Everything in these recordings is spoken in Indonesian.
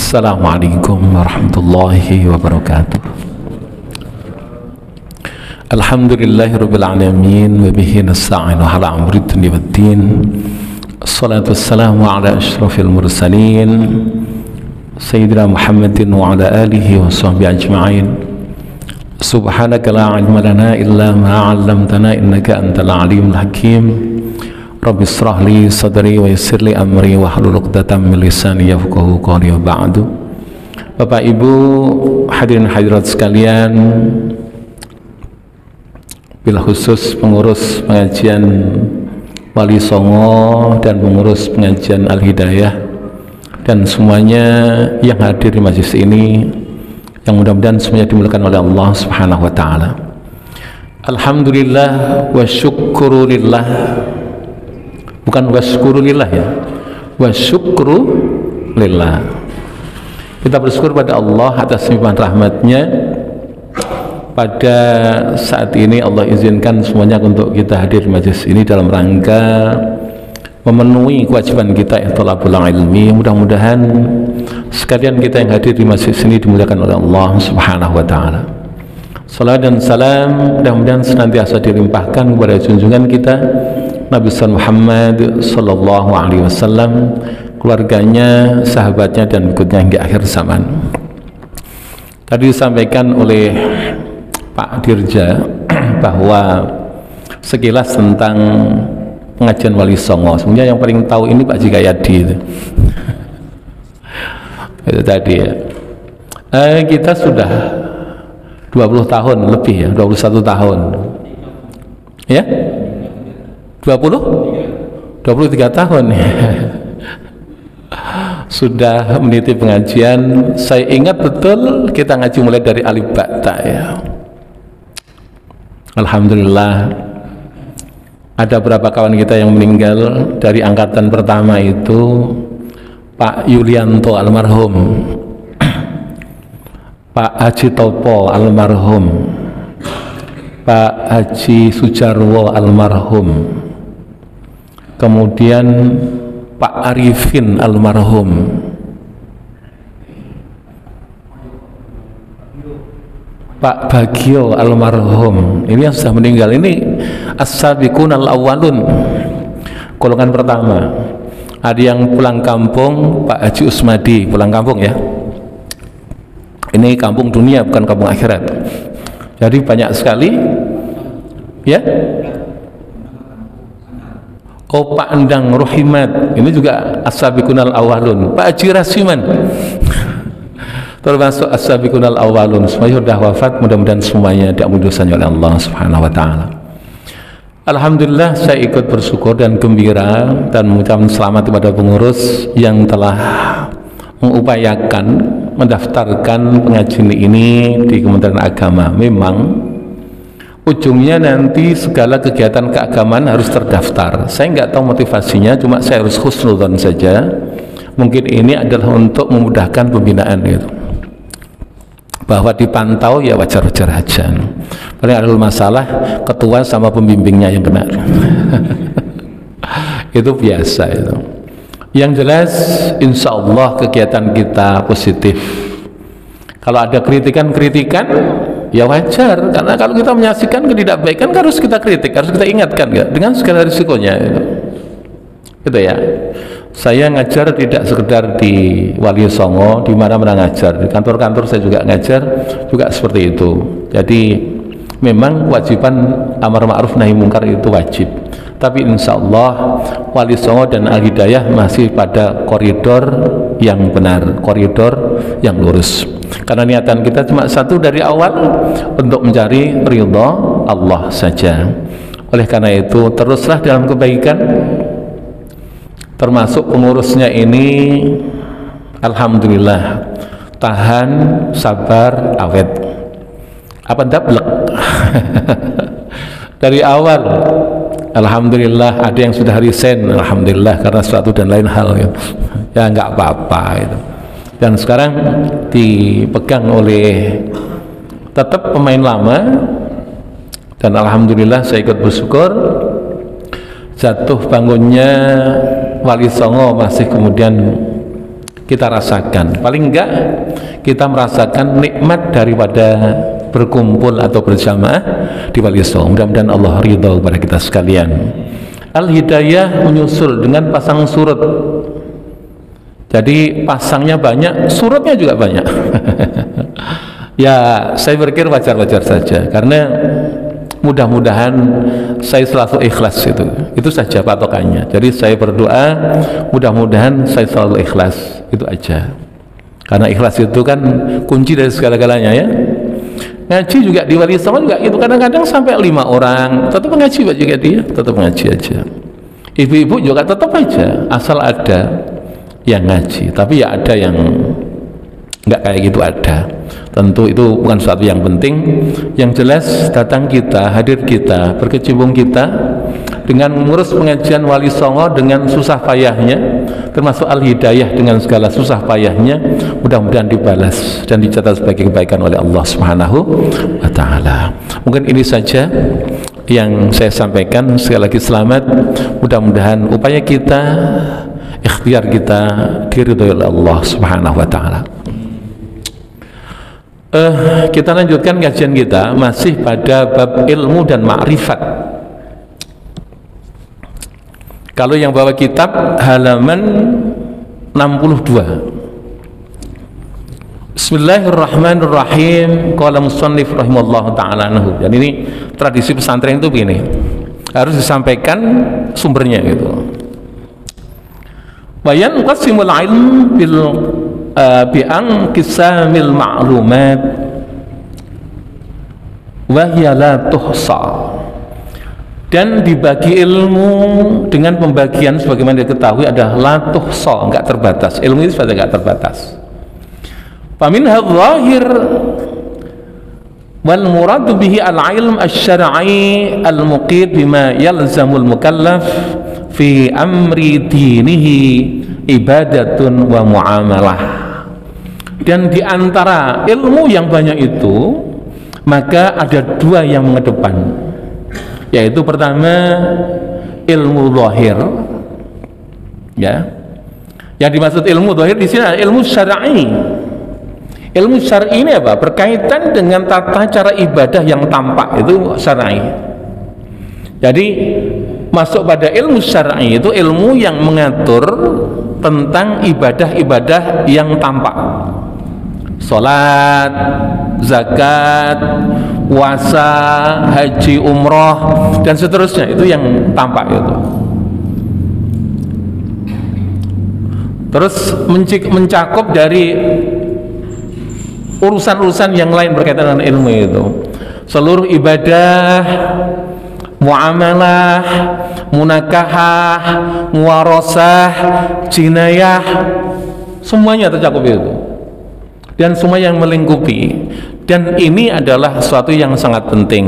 Assalamualaikum warahmatullahi wabarakatuh. Alhamdulillahirabbil alamin wa bihi nasta'inu ala amri dunya waddin. Assalatu wassalamu ala asyrafil mursalin sayyidina Muhammadin wa ala alihi wa sahbihi ajma'in. Subhanaka la ilma lana illa ma 'allamtana innaka antal alimul hakim. Rabbi israh li sadri wa yassir li amri wa hlul 'uqdatam min lisani yafqahu qawli wa ba'du. Bapak Ibu hadirin hadirat sekalian, bila khusus pengurus pengajian Wali Songo dan pengurus pengajian Al-Hidayah dan semuanya yang hadir di majelis ini, yang mudah-mudahan semuanya dimuliakan oleh Allah Subhanahu wa taala. Alhamdulillah wa syukru lillah. Bukan wasyukru lillah ya, wasyukru lillah. Kita bersyukur pada Allah atas limpahan rahmatnya. Pada saat ini Allah izinkan semuanya untuk kita hadir di majelis ini dalam rangka memenuhi kewajiban kita thalabul ilmi. Mudah-mudahan sekalian kita yang hadir di majelis ini dimuliakan oleh Allah Subhanahu wa taala. Salam dan salam mudah-mudahan senantiasa dilimpahkan kepada junjungan kita Nabi Muhammad sallallahu alaihi wasallam, keluarganya, sahabatnya dan berikutnya hingga akhir zaman. Tadi disampaikan oleh Pak Dirja bahwa sekilas tentang pengajian Wali Songo. Sebenarnya yang paling tahu ini Pak Jikayadi itu. Itu tadi ya. Kita sudah 20 tahun lebih ya, 21 tahun. Ya? 23 tahun sudah meniti pengajian. Saya ingat betul kita ngaji mulai dari alif ba ta ya. Alhamdulillah ada beberapa kawan kita yang meninggal. Dari angkatan pertama itu Pak Yulianto almarhum, Pak Haji Topo almarhum, Pak Haji Sujarwo almarhum, kemudian Pak Arifin almarhum, Pak Bagio almarhum. Ini yang sudah meninggal. Ini as-sabiqun al-awwalun, golongan pertama. Ada yang pulang kampung, Pak Haji Usmadi pulang kampung ya. Ini kampung dunia bukan kampung akhirat. Jadi banyak sekali ya. Oh, Pak Endang Rohimat, ini juga as-sabiqunal awalun. Pak Haji Rasiman termasuk as-sabiqunal awalun. Semuanya sudah wafat, mudah-mudahan semuanya diampuni oleh Allah Subhanahu wa taala. Alhamdulillah saya ikut bersyukur dan gembira dan mengucapkan selamat kepada pengurus yang telah mengupayakan mendaftarkan pengajian ini di Kementerian Agama. Memang ujungnya nanti segala kegiatan keagamaan harus terdaftar. Saya nggak tahu motivasinya, cuma saya harus husnudzon saja. Mungkin ini adalah untuk memudahkan pembinaan itu, bahwa dipantau ya wajar-wajar aja. Paling ada masalah ketua sama pembimbingnya yang benar. Itu biasa itu. Yang jelas insya Allah kegiatan kita positif. Kalau ada kritikan-kritikan ya wajar, karena kalau kita menyaksikan ketidakbaikan harus kita kritik, harus kita ingatkan ya, dengan segala risikonya gitu ya. Saya ngajar tidak sekedar di Wali Songo, di mana-mana ngajar, di kantor-kantor saya juga ngajar juga seperti itu. Jadi memang kewajiban amar ma'ruf nahi mungkar itu wajib, tapi insya Allah Wali Songo dan Al-Hidayah masih pada koridor yang benar, koridor yang lurus. Karena niatan kita cuma satu dari awal, untuk mencari ridha Allah saja. Oleh karena itu teruslah dalam kebaikan, termasuk pengurusnya ini alhamdulillah tahan, sabar, awet. Apa dablek? Dari awal alhamdulillah. Ada yang sudah resign alhamdulillah karena suatu dan lain hal ya, ya nggak apa-apa itu. Dan sekarang dipegang oleh tetap pemain lama, dan alhamdulillah saya ikut bersyukur jatuh bangunnya Wali Songo masih kemudian kita rasakan. Paling enggak kita merasakan nikmat daripada berkumpul atau berjamaah di Wali Songo. Mudah-mudahan Allah ridha kepada kita sekalian. Al-Hidayah menyusul dengan pasang surut. Jadi pasangnya banyak, surutnya juga banyak. Ya, saya berpikir wajar-wajar saja, karena mudah-mudahan saya selalu ikhlas, itu saja patokannya. Jadi saya berdoa mudah-mudahan saya selalu ikhlas, itu aja, karena ikhlas itu kan kunci dari segala-galanya ya. Ngaji juga di Wali Songo juga itu, kadang-kadang sampai 5 orang tetap ngaji juga, dia tetap ngaji aja. Ibu-ibu juga tetap aja, asal ada yang ngaji. Tapi ya ada yang nggak kayak gitu, ada. Tentu itu bukan sesuatu yang penting. Yang jelas datang kita, hadir kita, berkecimpung kita dengan mengurus pengajian Wali Songo dengan susah payahnya, termasuk Al-Hidayah dengan segala susah payahnya, mudah-mudahan dibalas dan dicatat sebagai kebaikan oleh Allah Subhanahu wa Ta'ala. Mungkin ini saja yang saya sampaikan. Sekali lagi selamat, mudah-mudahan upaya kita, ikhtiar kita diridhoi oleh Allah Subhanahu wa Ta'ala. Kita lanjutkan kajian kita masih pada bab ilmu dan ma'rifat. Kalau yang bawa kitab halaman 62. Bismillahirrahmanirrahim. Qala musannif rahimallahu ta'ala anhu. Dan ini tradisi pesantren itu begini, harus disampaikan sumbernya gitu. Bayan qasimul ilm bil bi'ang kisamil ma'lumat wa hiya la tuhsa. Dan dibagi ilmu dengan pembagian sebagaimana diketahui adalah la tuhsa, enggak terbatas. Ilmu itu sudah enggak terbatas. Faminha dhahir wal muradu bihi al-ilm asy-syar'i al-muqid bima yalzamul mukallaf fi amri dinihi ibadatun wa muamalah. Dan di antara ilmu yang banyak itu, maka ada 2 yang mengedepan, yaitu pertama ilmu zahir, ya. Yang dimaksud ilmu zahir di sini adalah ilmu syar'i. Ilmu syar'i ini apa? Berkaitan dengan tata cara ibadah yang tampak, itu syar'i. Jadi masuk pada ilmu syar'i itu ilmu yang mengatur tentang ibadah-ibadah yang tampak. Salat, zakat, puasa, haji, umroh, dan seterusnya, itu yang tampak itu. Terus mencakup dari urusan-urusan yang lain berkaitan dengan ilmu itu. Seluruh ibadah, muamalah, munakahah, muwarasah, jinayah, semuanya tercakup itu. Dan semua yang melingkupi. Dan ini adalah sesuatu yang sangat penting.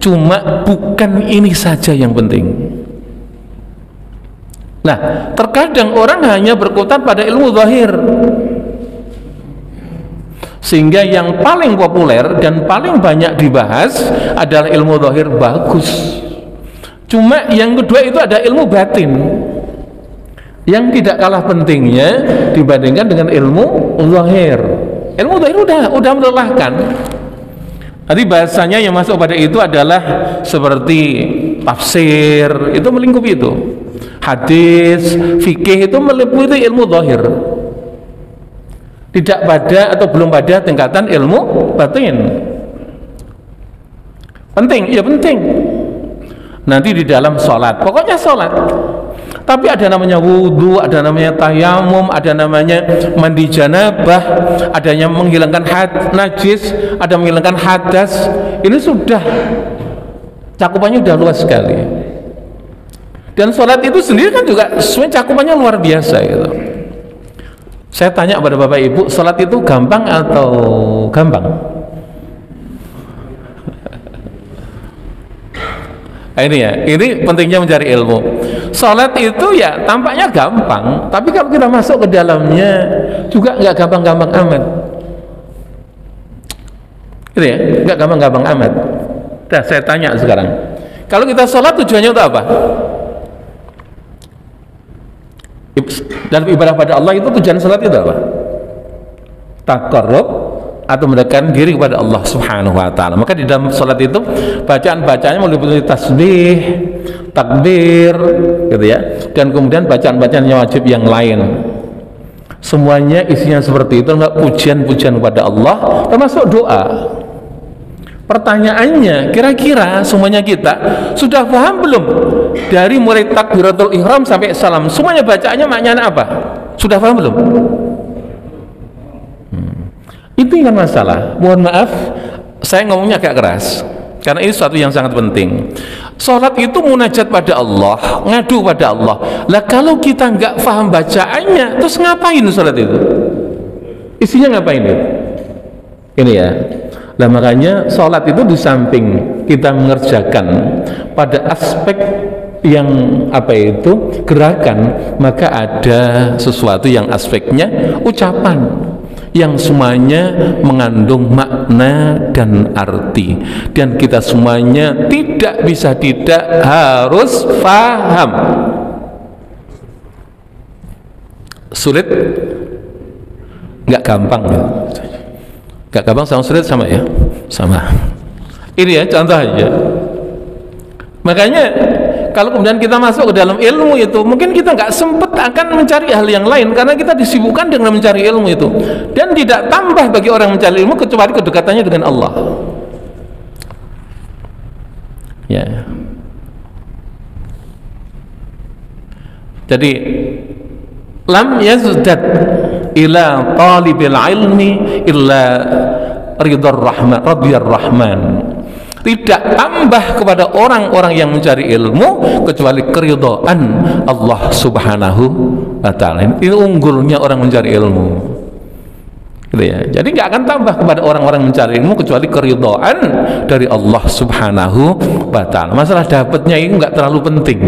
Cuma bukan ini saja yang penting. Nah, terkadang orang hanya berkutat pada ilmu zahir, sehingga yang paling populer dan paling banyak dibahas adalah ilmu zahir, bagus. Cuma yang kedua itu ada ilmu batin yang tidak kalah pentingnya dibandingkan dengan ilmu zahir. Ilmu zahir udah melelahkan. Nanti bahasanya yang masuk pada itu adalah seperti tafsir, itu melingkupi itu. Hadis, fikih itu meliputi ilmu zahir. Tidak pada atau belum pada tingkatan ilmu batin. Penting, ya penting. Nanti di dalam sholat, pokoknya sholat. Tapi ada namanya wudhu, ada namanya tayamum, ada namanya mandi janabah, adanya menghilangkan najis, ada menghilangkan hadas. Ini sudah cakupannya sudah luas sekali. Dan sholat itu sendiri kan juga sebenarnya cakupannya luar biasa gitu. Saya tanya kepada Bapak Ibu, sholat itu gampang atau gampang? Nah, ini ya, ini pentingnya mencari ilmu. Sholat itu ya tampaknya gampang, tapi kalau kita masuk ke dalamnya juga nggak gampang-gampang amat. Gitu ya, nggak gampang-gampang amat. Nah, saya tanya sekarang, kalau kita sholat tujuannya untuk apa? Dalam ibadah pada Allah itu tujuan salat itu apa? Taqarrub atau mendekatkan diri kepada Allah Subhanahu wa taala. Maka di dalam salat itu bacaan-bacaannya meliputi tasbih, takbir gitu ya. Dan kemudian bacaan-bacaan yang wajib yang lain. Semuanya isinya seperti itu, pujian-pujian kepada Allah termasuk doa. Pertanyaannya, kira-kira semuanya kita sudah paham belum dari mulai takbiratul ihram sampai salam, semuanya bacaannya maknanya apa? Sudah paham belum? Itu yang masalah. Mohon maaf, saya ngomongnya agak keras karena ini sesuatu yang sangat penting. Salat itu munajat pada Allah, ngadu pada Allah. Lah kalau kita nggak paham bacaannya, terus ngapain salat itu? Isinya ngapain itu? Ini ya. Nah makanya sholat itu di samping kita mengerjakan pada aspek yang apa itu gerakan, maka ada sesuatu yang aspeknya ucapan yang semuanya mengandung makna dan arti, dan kita semuanya tidak bisa tidak harus paham. Sulit? Nggak gampang ya. Gak gampang sama sulit sama ya? Sama. Ini ya contoh aja. Makanya kalau kemudian kita masuk ke dalam ilmu itu, mungkin kita nggak sempat akan mencari hal yang lain karena kita disibukkan dengan mencari ilmu itu, dan tidak tambah bagi orang mencari ilmu kecuali kedekatannya dengan Allah. Ya. Jadi lam yazdad ila talibil ilmi illa ridar rahman radiyar rahman. Tidak tambah kepada orang-orang yang mencari ilmu kecuali keridhaan Allah Subhanahu wa taala. Ini unggulnya orang mencari ilmu. Gitu ya. Jadi nggak akan tambah kepada orang-orang mencari ilmu kecuali keridhaan dari Allah Subhanahu wa taala. Masalah dapatnya ini nggak terlalu penting.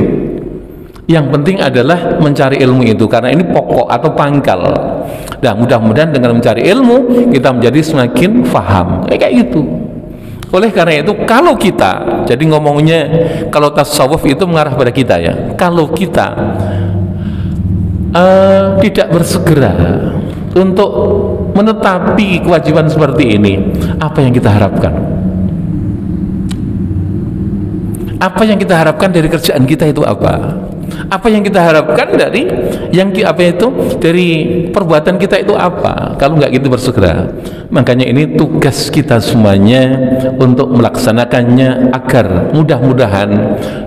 Yang penting adalah mencari ilmu itu, karena ini pokok atau pangkal. Dan mudah-mudahan dengan mencari ilmu kita menjadi semakin faham kayak gitu. Oleh karena itu, kalau kita, jadi ngomongnya kalau tasawuf itu mengarah pada kita ya, kalau kita tidak bersegera untuk menetapi kewajiban seperti ini, apa yang kita harapkan? Apa yang kita harapkan dari kerjaan kita itu apa? Apa yang kita harapkan dari dari perbuatan kita itu apa? Kalau nggak gitu bersegera. Makanya ini tugas kita semuanya untuk melaksanakannya agar mudah-mudahan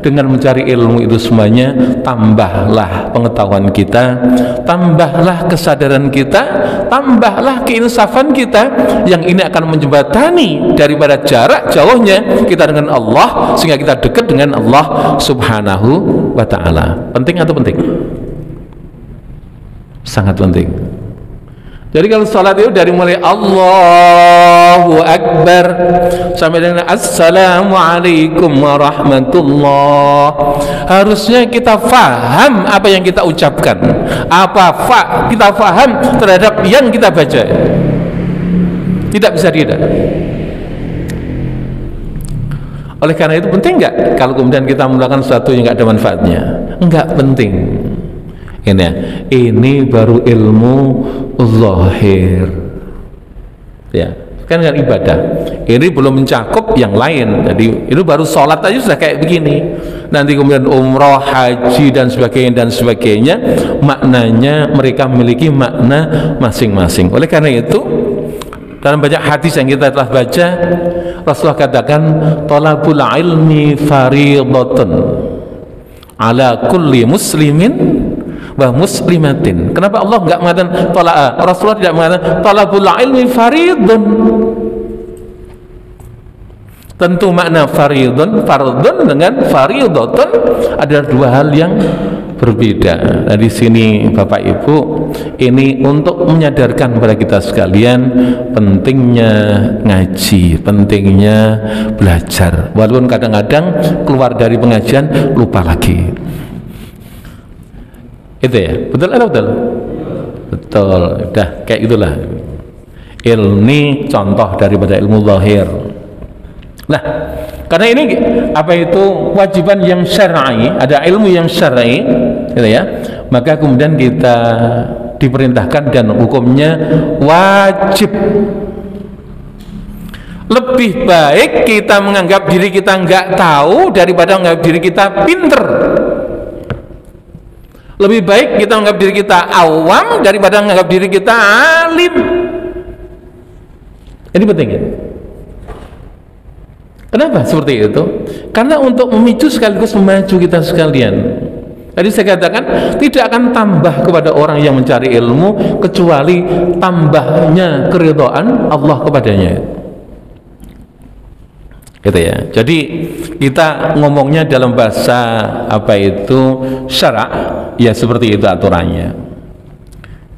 dengan mencari ilmu itu semuanya tambahlah pengetahuan kita, tambahlah kesadaran kita, tambahlah keinsafan kita, yang ini akan menjembatani daripada jarak jauhnya kita dengan Allah sehingga kita dekat dengan Allah Subhanahu wa ta'ala. Penting atau penting? Sangat penting. Jadi kalau sholat itu dari mulai Allahu Akbar sampai dengan Assalamualaikum warahmatullah, harusnya kita faham apa yang kita ucapkan, kita faham terhadap yang kita baca. Tidak bisa tidak. Oleh karena itu penting nggak kalau kemudian kita melakukan sesuatu yang nggak ada manfaatnya? Nggak penting. Ini baru ilmu zahir. Ya, kan ibadah. Ini belum mencakup yang lain. Jadi itu baru sholat aja sudah kayak begini. Nanti kemudian umroh, haji dan sebagainya, maknanya mereka memiliki makna masing-masing. Oleh karena itu, dalam banyak hadis yang kita telah baca, Rasulullah katakan, talabul ilmi fariidatun ala kulli muslimin wa muslimatin. Kenapa Allah enggak mengatakan Rasulullah tidak mengatakan talabul ilmi faridun? Tentu makna faridun dengan faridatun adalah dua hal yang berbeda. Nah, di sini Bapak Ibu, ini untuk menyadarkan kepada kita sekalian pentingnya ngaji, pentingnya belajar. Walaupun kadang-kadang keluar dari pengajian lupa lagi. Itu ya, betul atau betul? Betul. Udah kayak itulah. Ini contoh daripada ilmu zahir. Nah, karena ini apa itu kewajiban yang syar'i, ada ilmu yang syar'i, gitu ya. maka kemudian kita diperintahkan dan hukumnya wajib. Lebih baik kita menganggap diri kita nggak tahu daripada menganggap diri kita pinter. Lebih baik kita menganggap diri kita awam daripada menganggap diri kita alim. Ini penting ya. Kenapa seperti itu? Karena untuk memicu sekaligus memaju kita sekalian. Tadi saya katakan tidak akan tambah kepada orang yang mencari ilmu kecuali tambahnya keridhaan Allah kepadanya. Gitu ya. Jadi kita ngomongnya dalam bahasa apa itu syara', ya seperti itu aturannya.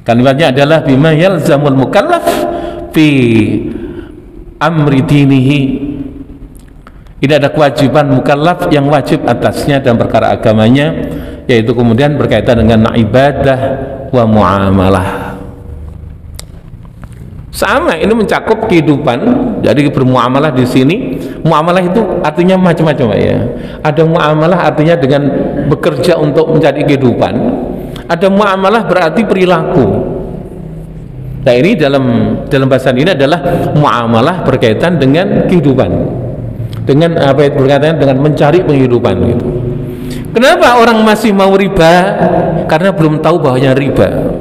Kalimatnya adalah bima yalzamul mukallaf fi amri dinihi. Ini ada kewajiban mukallaf yang wajib atasnya dalam perkara agamanya, yaitu kemudian berkaitan dengan ibadah wa muamalah. Sama, ini mencakup kehidupan. Jadi bermuamalah di sini, muamalah itu artinya macam-macam ya. Ada muamalah artinya dengan bekerja untuk mencari kehidupan. Ada muamalah berarti perilaku. Nah ini dalam bahasa ini adalah muamalah berkaitan dengan kehidupan, dengan apa itu berkaitan dengan mencari penghidupan gitu. Kenapa orang masih mau riba? Karena belum tahu bahwanya riba.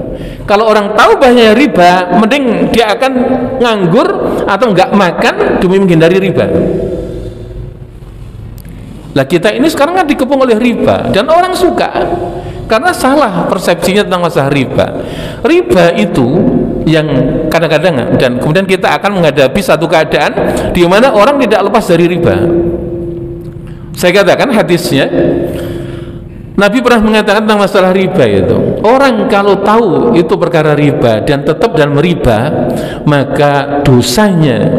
Kalau orang tahu bahwanya riba, mending dia akan nganggur atau nggak makan demi menghindari riba. Lah kita ini sekarang kan dikepung oleh riba dan orang suka karena salah persepsinya tentang masalah riba. Riba itu yang kadang-kadang, dan kemudian kita akan menghadapi satu keadaan di mana orang tidak lepas dari riba. Saya katakan hadisnya, Nabi pernah mengatakan tentang masalah riba itu, orang kalau tahu itu perkara riba dan tetap dalam riba, maka dosanya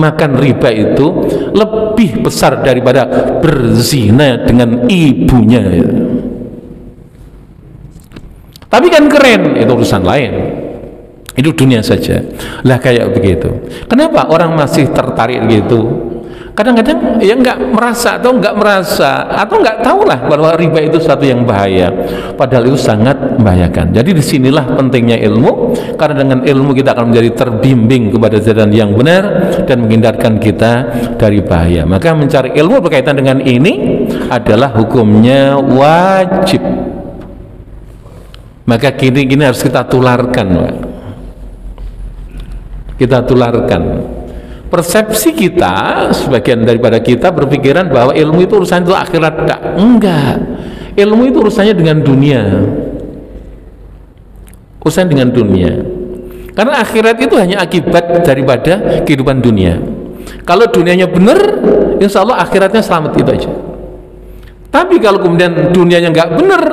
makan riba itu lebih besar daripada berzina dengan ibunya. Tapi kan keren, itu urusan lain, itu dunia saja lah kayak begitu. Kenapa orang masih tertarik gitu? Kadang-kadang ya nggak merasa atau nggak tahu lah bahwa riba itu satu yang bahaya, padahal itu sangat membahayakan. Jadi disinilah pentingnya ilmu, karena dengan ilmu kita akan menjadi terbimbing kepada jalan yang benar dan menghindarkan kita dari bahaya. Maka mencari ilmu berkaitan dengan ini adalah hukumnya wajib. Maka gini harus kita tularkan, Pak. Kita tularkan. Persepsi kita, sebagian daripada kita berpikiran bahwa ilmu itu urusan itu akhirat. Enggak, ilmu itu urusannya dengan dunia, urusan dengan dunia, karena akhirat itu hanya akibat daripada kehidupan dunia. Kalau dunianya benar, insya Allah akhiratnya selamat, itu aja. Tapi kalau kemudian dunianya nggak benar,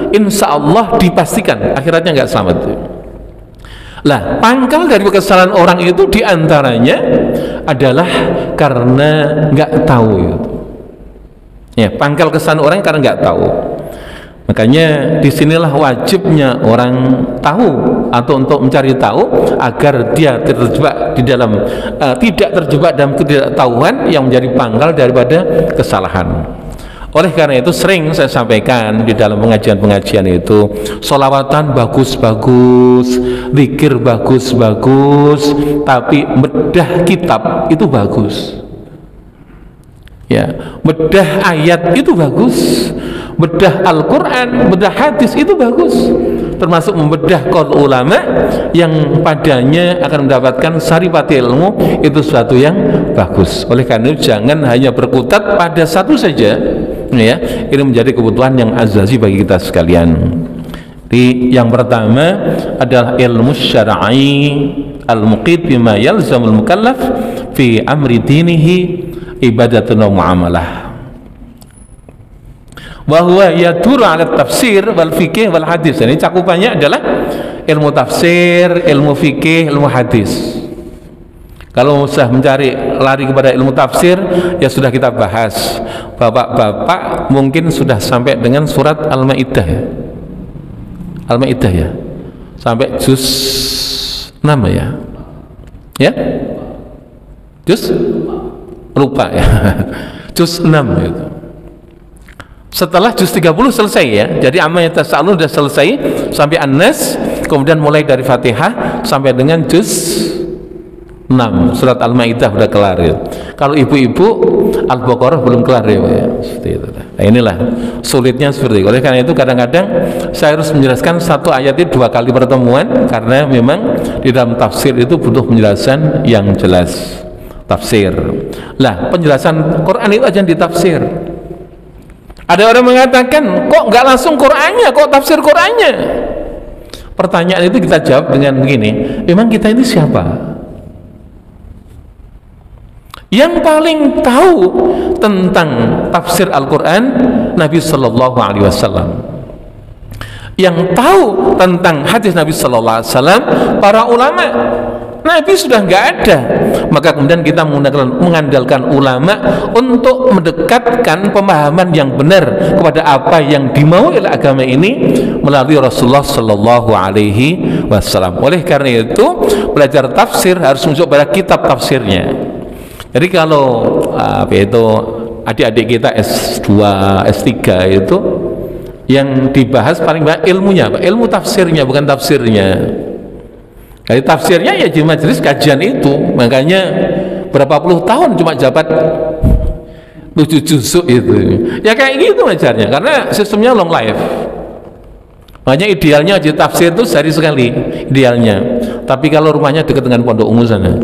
insya Allah dipastikan akhiratnya nggak selamat. Lah, pangkal dari kesalahan orang itu diantaranya adalah karena nggak tahu itu. Ya, pangkal kesalahan orang karena nggak tahu. Makanya disinilah wajibnya orang tahu atau untuk mencari tahu agar dia terjebak di dalam tidak terjebak dalam ketidaktahuan yang menjadi pangkal daripada kesalahan. Oleh karena itu sering saya sampaikan di dalam pengajian-pengajian itu, sholawatan bagus-bagus, zikir bagus-bagus, tapi bedah kitab itu bagus. Ya, bedah ayat itu bagus, bedah Al-Quran, bedah hadis itu bagus, termasuk membedah qaul ulama yang padanya akan mendapatkan saripati ilmu, itu sesuatu yang bagus. Oleh karena itu jangan hanya berkutat pada satu saja, ya. Ini menjadi kebutuhan yang azazi bagi kita sekalian. Jadi yang pertama adalah ilmu syar'i al-muqid bima yalzamul mukallaf fi amri dinihi ibadatun wa muamalah, wa huwa yaduru ala tafsir wal fikih wal hadis. Ini cakupannya adalah ilmu tafsir, ilmu fikih, ilmu hadis. Kalau usah mencari lari kepada ilmu tafsir, ya sudah kita bahas. Bapak-bapak mungkin sudah sampai dengan surat Al-Maidah ya. Al-Maidah ya. Sampai juz 6 ya. Ya? Juz lupa ya. Juz 6 gitu. Setelah juz 30 selesai ya. Jadi amma yatasaalun sudah selesai sampai An-Nas, kemudian mulai dari Fatihah sampai dengan juz 6 surat Al-Maidah sudah kelar ya. Kalau ibu-ibu Al-Baqarah belum kelar ya, seperti itu. Nah, inilah sulitnya seperti itu. Oleh karena itu kadang-kadang saya harus menjelaskan satu ayat itu 2 kali pertemuan, karena memang di dalam tafsir itu butuh penjelasan yang jelas. Tafsir lah, penjelasan Quran itu aja ditafsir. Ada orang mengatakan, kok nggak langsung Qurannya, kok tafsir Qurannya? Pertanyaan itu kita jawab dengan begini, memang kita ini siapa? Yang paling tahu tentang tafsir Al-Quran Nabi Sallallahu Alaihi Wasallam. Yang tahu tentang hadis Nabi Sallallahu Alaihi Wasallam para ulama. Nabi sudah nggak ada, maka kemudian kita mengandalkan ulama untuk mendekatkan pemahaman yang benar kepada apa yang dimaui oleh agama ini melalui Rasulullah Sallallahu Alaihi Wasallam. Oleh karena itu belajar tafsir harus masuk pada kitab tafsirnya. Jadi kalau itu adik-adik kita S2, S3 itu yang dibahas paling banyak ilmunya, ilmu tafsirnya, bukan tafsirnya. Jadi tafsirnya ya di majelis kajian itu, makanya berapa puluh tahun cuma jabat 7 juzuk itu. Ya kayak gitu ngajarnya, karena sistemnya long life. Makanya idealnya di tafsir itu sehari sekali, idealnya. Tapi kalau rumahnya dekat dengan pondok ungu sana,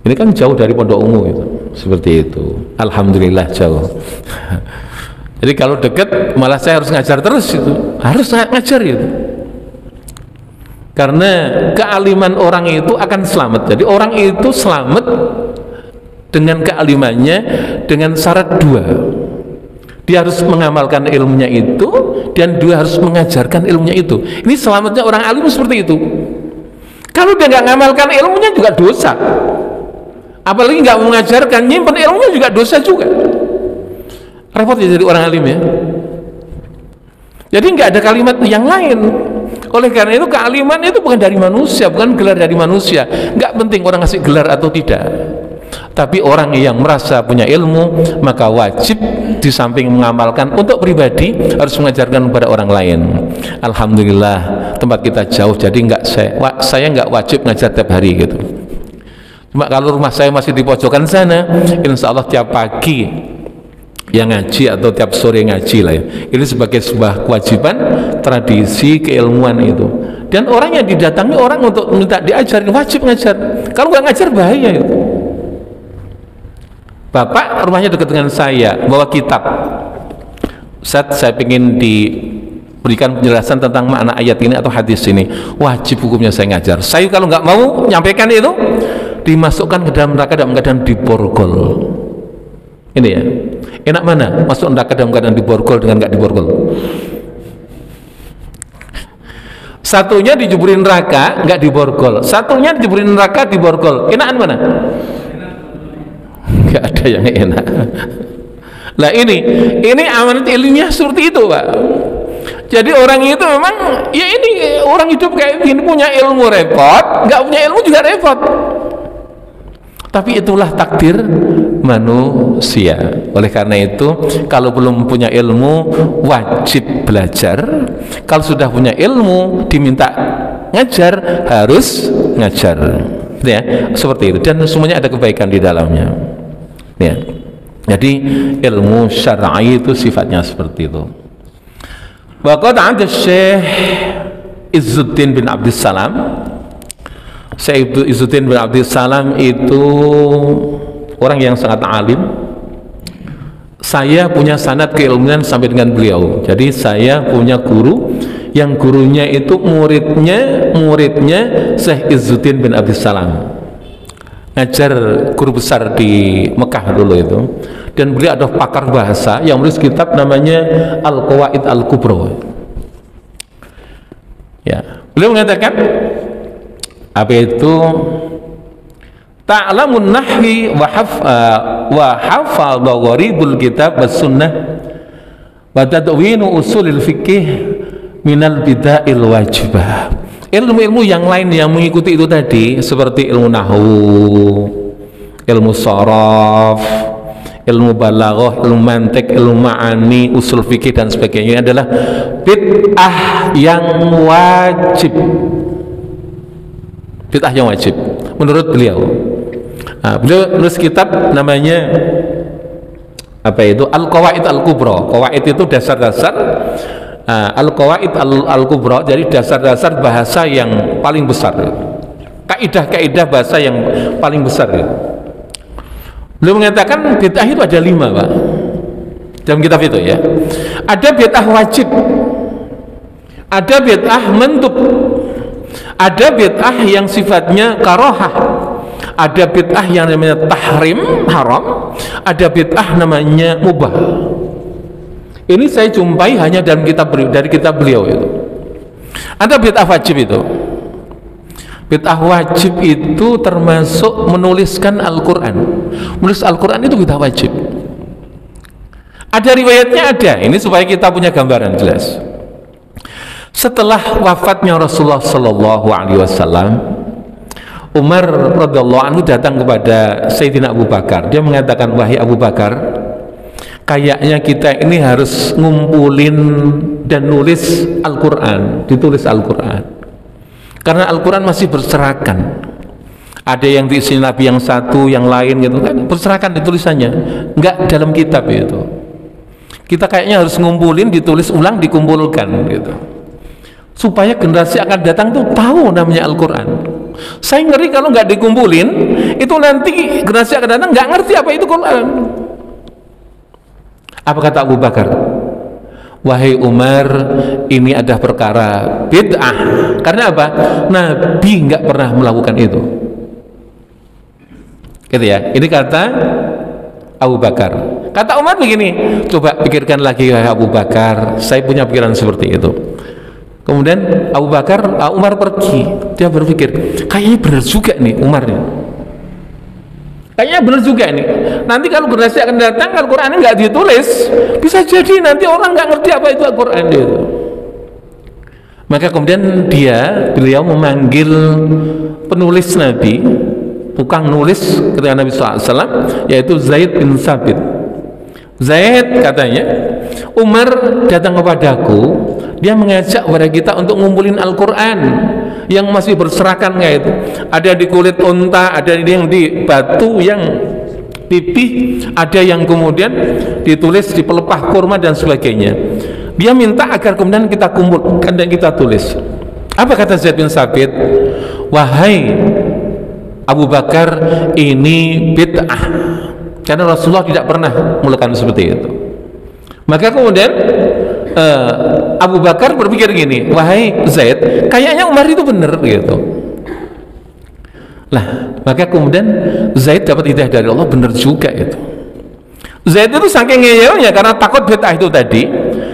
ini kan jauh dari pondok ungu itu, seperti itu. Alhamdulillah jauh. Jadi kalau dekat malah saya harus ngajar terus itu, harus ngajar itu. Karena kealiman orang itu akan selamat. Jadi orang itu selamat dengan kealimannya dengan syarat 2. Dia harus mengamalkan ilmunya itu, dan 2 harus mengajarkan ilmunya itu. Ini selamatnya orang alim seperti itu. Kalau dia nggak mengamalkan ilmunya juga dosa. Apalagi nggak mengajarkan, nyimpen ilmunya juga dosa juga. Repot ya jadi orang alim ya. Jadi nggak ada kalimat yang lain. Oleh karena itu kealiman itu bukan dari manusia, bukan gelar dari manusia. Nggak penting orang ngasih gelar atau tidak. Tapi orang yang merasa punya ilmu, maka wajib di samping mengamalkan untuk pribadi, harus mengajarkan kepada orang lain. Alhamdulillah tempat kita jauh, jadi saya nggak wajib ngajar tiap hari gitu. Cuma kalau rumah saya masih di pojokan sana, insya Allah tiap pagi yang ngaji atau tiap sore ngaji lah ya. Ini sebagai sebuah kewajiban, tradisi, keilmuan itu. Dan orang yang didatangi orang untuk minta diajarin, wajib ngajar. Kalau nggak ngajar bahaya itu. Bapak rumahnya dekat dengan saya, bawa kitab. Ustaz, saya ingin diberikan penjelasan tentang makna ayat ini atau hadis ini. Wajib hukumnya saya ngajar. Saya kalau nggak mau nyampaikan itu, dimasukkan ke dalam neraka dalam keadaan diborgol. Ini ya, enak mana masuk neraka dalam keadaan diborgol dengan nggak diborgol? Satunya dijeburin neraka nggak diborgol, satunya dijeburin neraka diborgol. Enakan mana? Nggak ada yang enak. Lah ini amanat ilmiah seperti itu, Pak. Jadi orang itu memang ya ini orang hidup kayak gini, punya ilmu repot, nggak punya ilmu juga repot. Tapi itulah takdir manusia. Oleh karena itu, kalau belum punya ilmu wajib belajar. Kalau sudah punya ilmu diminta ngajar, harus ngajar. Ya, seperti itu. Dan semuanya ada kebaikan di dalamnya. Ya. Jadi ilmu syar'i itu sifatnya seperti itu. Waqad 'ada Syekh Izzuddin bin Abdussalam. Syekh Izzuddin bin Abdussalam itu orang yang sangat alim. Saya punya sanad keilmuan sampai dengan beliau. Jadi saya punya guru yang gurunya itu muridnya Syekh Izzuddin bin Abdussalam. Ngajar guru besar di Mekah dulu itu. Dan beliau adalah pakar bahasa yang menulis kitab namanya Al-Qawaid Al-Kubra. Ya, beliau mengatakan apa itu? Ta'lamun nahwi wa hafadha gharibul kitab was sunnah wa tadwinu usulil fikih minal bida'il wajibah. Ilmu-ilmu yang lain yang mengikuti itu tadi seperti ilmu nahwu, ilmu sharaf, ilmu balaghah, ilmu mantik, ilmu ma'ani, usul fikih dan sebagainya adalah bid'ah yang wajib. Bid'ah yang wajib menurut beliau. Beliau nulis kitab namanya apa itu? Al-Qawaid Al-Kubra. Qawaid itu dasar-dasar, Al-Qawaid Al-Kubra jadi dasar-dasar bahasa yang paling besar, kaidah-kaidah bahasa yang paling besar. Beliau mengatakan bid'ah itu ada 5, Pak, dalam kitab itu ya. Ada bid'ah wajib, ada bid'ah mandub, ada bid'ah yang sifatnya karohah, ada bid'ah yang namanya tahrim, haram, ada bid'ah namanya mubah. Ini saya jumpai hanya dalam dari kitab beliau itu. Ada bid'ah wajib itu. Bid'ah wajib itu termasuk menuliskan Al-Quran. Menulis Al-Quran itu bid'ah wajib. Ada riwayatnya, ada. Ini supaya kita punya gambaran jelas. Setelah wafatnya Rasulullah Sallallahu Alaihi Wasallam, Umar radhiyallahu anhu datang kepada Sayyidina Abu Bakar. Dia mengatakan, wahai Abu Bakar, kayaknya kita ini harus ngumpulin dan nulis Al-Quran, ditulis Al-Quran. Karena Al-Quran masih berserakan. Ada yang diisi Nabi yang satu, yang lain gitu kan, berserakan ditulisannya, enggak dalam kitab itu. Kita kayaknya harus ngumpulin, ditulis ulang, dikumpulkan gitu, supaya generasi akan datang tuh tahu namanya Al-Quran. Saya ngeri kalau nggak dikumpulin, itu nanti generasi akan datang nggak ngerti apa itu Quran. Apa kata Abu Bakar? Wahai Umar, ini ada perkara bid'ah. Karena apa? Nabi nggak pernah melakukan itu. Gitu ya. Ini kata Abu Bakar. Kata Umar begini, coba pikirkan lagi wahai Abu Bakar, saya punya pikiran seperti itu. Kemudian Umar pergi. Dia berpikir, kayaknya benar juga nih Umar nih. Kayaknya benar juga nih. Nanti kalau generasi akan datang, Al-Quran ini nggak ditulis, bisa jadi nanti orang nggak ngerti apa itu Al-Quran itu. Maka kemudian beliau memanggil penulis Nabi, tukang nulis ketika Nabi SAW, yaitu Zaid bin Sabit. Zaid katanya, Umar datang kepadaku, dia mengajak kepada kita untuk ngumpulin Al-Quran yang masih berserakan kayak itu. Ada di kulit unta, ada yang di batu yang pipih, ada yang kemudian ditulis di pelepah kurma dan sebagainya. Dia minta agar kemudian kita kumpulkan dan kita tulis. Apa kata Zaid bin Sabit? Wahai Abu Bakar, ini bid'ah, karena Rasulullah tidak pernah melakukan seperti itu. Maka kemudian Abu Bakar berpikir gini, wahai Zaid, kayaknya Umar itu benar gitu. Lah, maka kemudian Zaid dapat hidayah dari Allah, benar juga itu. Zaid itu saking ngeyelnya karena takut bid'ah itu tadi,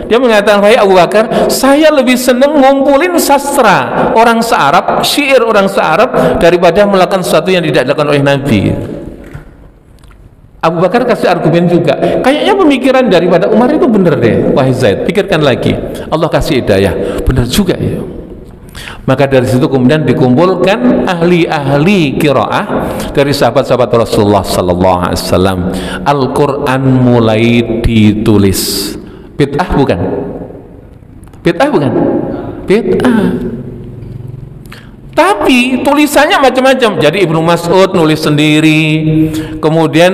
dia mengatakan, wahai Abu Bakar, saya lebih senang ngumpulin sastra orang se-Arab, syair orang se-Arab, daripada melakukan sesuatu yang tidak dilakukan oleh Nabi. Abu Bakar kasih argumen juga, kayaknya pemikiran daripada Umar itu benar deh, wahai Zaid, pikirkan lagi. Allah kasih hidayah, benar juga ya. Maka dari situ kemudian dikumpulkan ahli-ahli qiraah dari sahabat-sahabat Rasulullah Sallallahu Alaihi Wasallam. Al-Quran mulai ditulis. Bid'ah bukan? Bid'ah bukan? Bid'ah. Tapi tulisannya macam-macam. Jadi Ibnu Mas'ud nulis sendiri, kemudian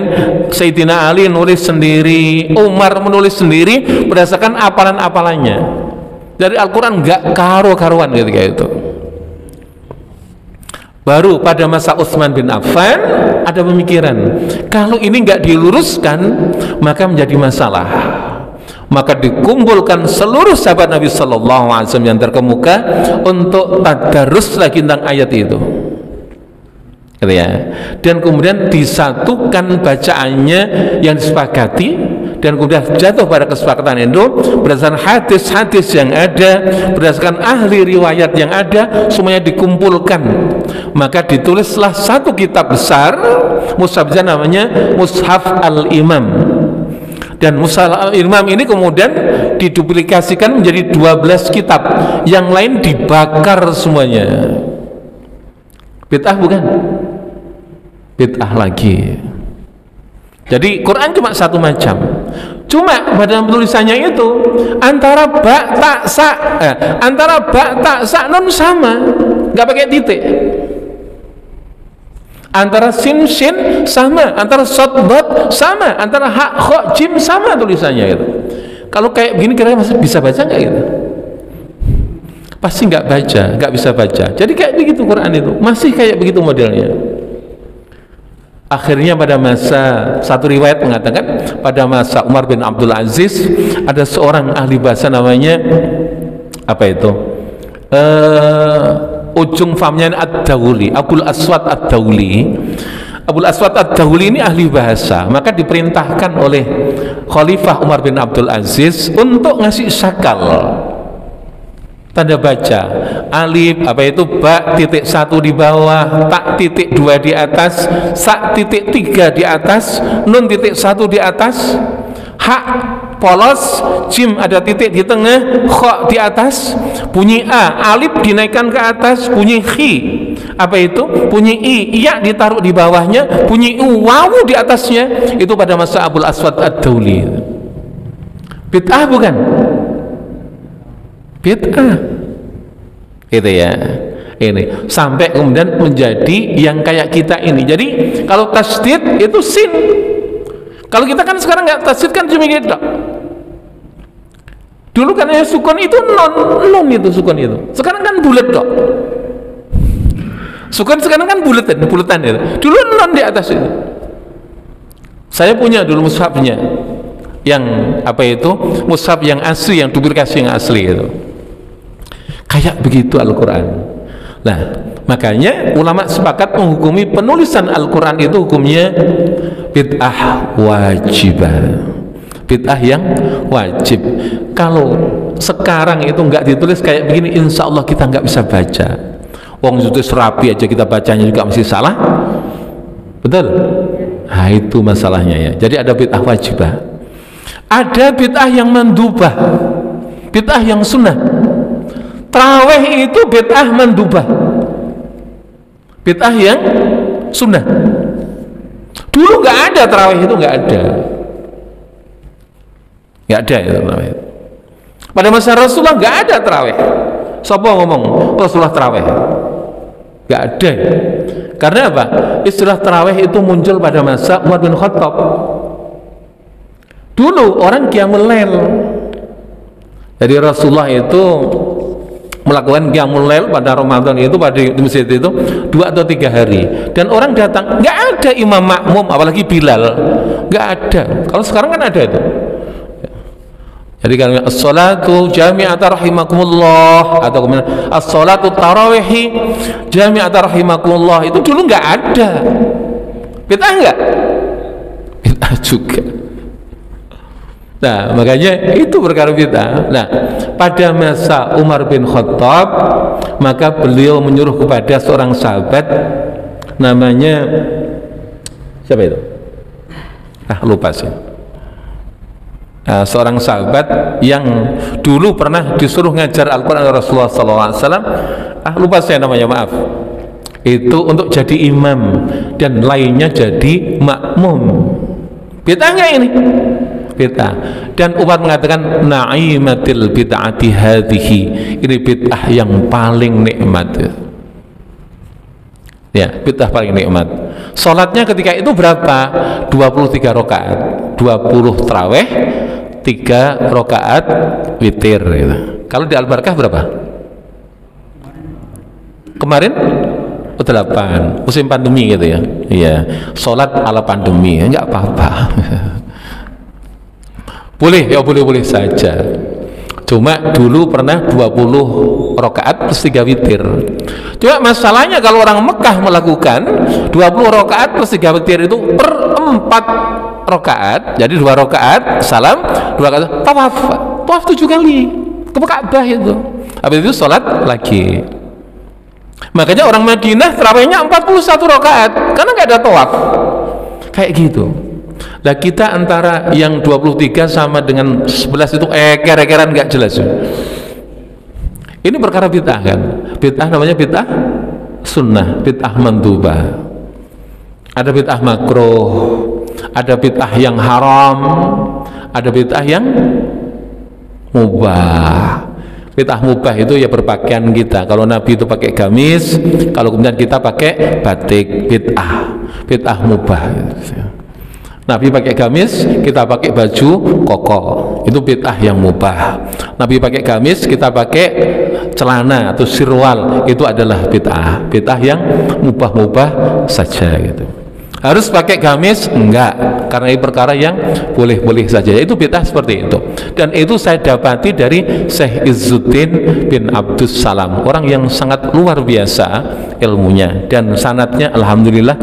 Sayyidina Ali nulis sendiri, Umar menulis sendiri berdasarkan apalan-apalannya. Dari Al-Quran nggak karu-karuan ketika itu. Baru pada masa Utsman bin Affan ada pemikiran, kalau ini nggak diluruskan maka menjadi masalah. Maka dikumpulkan seluruh sahabat Nabi Sallallahu Alaihi Wasallam yang terkemuka untuk tadarus lagi tentang ayat itu, gitu ya. Dan kemudian disatukan bacaannya yang disepakati, dan kemudian jatuh pada kesepakatan itu berdasarkan hadis-hadis yang ada, berdasarkan ahli riwayat yang ada, semuanya dikumpulkan. Maka ditulislah satu kitab besar, mushaf namanya Mushaf Al-Imam. Dan Mushaf Al-Imam ini kemudian diduplikasikan menjadi 12 kitab, yang lain dibakar semuanya. Bid'ah bukan? Bid'ah lagi. Jadi Quran cuma satu macam. Cuma pada tulisannya itu antara ba ta sa nun sama, nggak pakai titik. Antara sin shin sama, antara sod dot sama, antara ha kha jim sama tulisannya itu. Kalau kayak begini kira-kira masih bisa baca nggak gitu? Pasti nggak baca, nggak bisa baca. Jadi kayak begitu Quran itu, masih kayak begitu modelnya. Akhirnya pada masa, satu riwayat mengatakan pada masa Umar bin Abdul Aziz ada seorang ahli bahasa namanya apa itu? Ujung famnya Ad-Dawli, Abul Aswad Ad-Dawli. Abul Aswad Ad-Dawli ini ahli bahasa, maka diperintahkan oleh Khalifah Umar bin Abdul Aziz untuk ngasih syakal tanda baca, alif apa itu ba titik 1 di bawah, tak titik 2 di atas, sa titik 3 di atas, nun titik 1 di atas, ha polos, jim ada titik di tengah, kha di atas, bunyi a, alif dinaikkan ke atas, bunyi khi apa itu, bunyi i, iya ditaruh di bawahnya, bunyi u, wawu di atasnya. Itu pada masa Abul Aswad Ad-Dawli. Bid'ah bukan? Bid'ah itu ya, ini sampai kemudian menjadi yang kayak kita ini. Jadi kalau tasdid itu sin, kalau kita kan sekarang nggak tasdid kan cuma gitu. Dulu kan yang sukun itu non itu sukun itu, sekarang kan bulat kok. Sukun sekarang kan buletan itu. Dulu non di atas itu. Saya punya dulu mushafnya yang apa itu, mushaf yang asli, yang duplikasi yang asli itu. Kayak begitu Al-Quran. Nah, makanya ulama sepakat menghukumi penulisan Al-Quran itu hukumnya bid'ah wajibah, bid'ah yang wajib. Kalau sekarang itu nggak ditulis kayak begini, insya Allah kita nggak bisa baca. Wong itu serapi aja kita bacanya juga masih salah, betul? Nah itu masalahnya ya. Jadi ada bid'ah wajibah, ada bid'ah yang mandubah, bid'ah yang sunnah. Tarawih itu bid'ah mandubah, bid'ah yang sunnah. Dulu nggak ada tarawih itu, nggak ada ya tarawih. Pada masa Rasulullah nggak ada tarawih. Siapa ngomong Rasulullah tarawih? Nggak ada. Karena apa? Istilah tarawih itu muncul pada masa Umar bin Khattab. Dulu orang qiyamul lail. Jadi Rasulullah itu melakukan qiyamul lail pada Ramadan itu, pada di masjid itu 2 atau 3 hari, dan orang datang, nggak ada imam makmum, apalagi Bilal, nggak ada. Kalau sekarang kan ada itu. Jadi kan as-salatu jami'ata rahimakumullah, atau kemudian as-salatu tarawihi jami'ata rahimakumullah, itu dulu nggak ada. Bid'ah nggak? Bid'ah juga. Nah, makanya itu perkara bid'ah. Nah, pada masa Umar bin Khattab, maka beliau menyuruh kepada seorang sahabat namanya siapa itu? Lupa sih. Seorang sahabat yang dulu pernah disuruh ngajar Al-Quran Rasulullah SAW. Lupa saya namanya, maaf. Itu untuk jadi imam dan lainnya jadi makmum. Bid'ah nggak ini? Bid'ah. Dan Umar mengatakan na'imatil bid'ati hadhihi, ini bid'ah yang paling nikmat ya, bid'ah paling nikmat. Sholatnya ketika itu berapa? 23 rakaat, 20 tarawih, 3 rakaat witir gitu. Kalau di Al-Barakah berapa? Kemarin 8, musim pandemi gitu ya. Iya, sholat ala pandemi, enggak apa-apa. Boleh ya, boleh-boleh saja. Cuma dulu pernah 20 rakaat plus 3 witir. Cuma masalahnya kalau orang Mekah melakukan 20 rakaat plus 3 witir itu per 4 rakaat. Jadi 2 rakaat salam, 2 rakaat tawaf. Tawaf 7 kali ke Ka'bah itu. Habis itu sholat lagi. Makanya orang Madinah tarawihnya 41 rakaat karena nggak ada tawaf. Kayak gitu. Nah, kita antara yang 23 sama dengan 11 itu kira-kira nggak jelas. Ini perkara bid'ah kan? Bid'ah namanya bid'ah sunnah, bid'ah mandubah. Ada bid'ah makruh, Ada bid'ah yang haram, ada bid'ah yang mubah. Bid'ah mubah itu ya berpakaian kita. Kalau Nabi itu pakai gamis, kalau kemudian kita pakai batik, bid'ah mubah. Nabi pakai gamis, kita pakai baju koko, itu bid'ah yang mubah. Nabi pakai gamis, kita pakai celana atau sirwal, itu adalah bid'ah yang mubah-mubah saja gitu. Harus pakai gamis? Enggak, karena ini perkara yang boleh-boleh saja. Itu bid'ah seperti itu. Dan itu saya dapati dari Syekh Izzuddin bin Abdus Salam, orang yang sangat luar biasa ilmunya, dan sanadnya alhamdulillah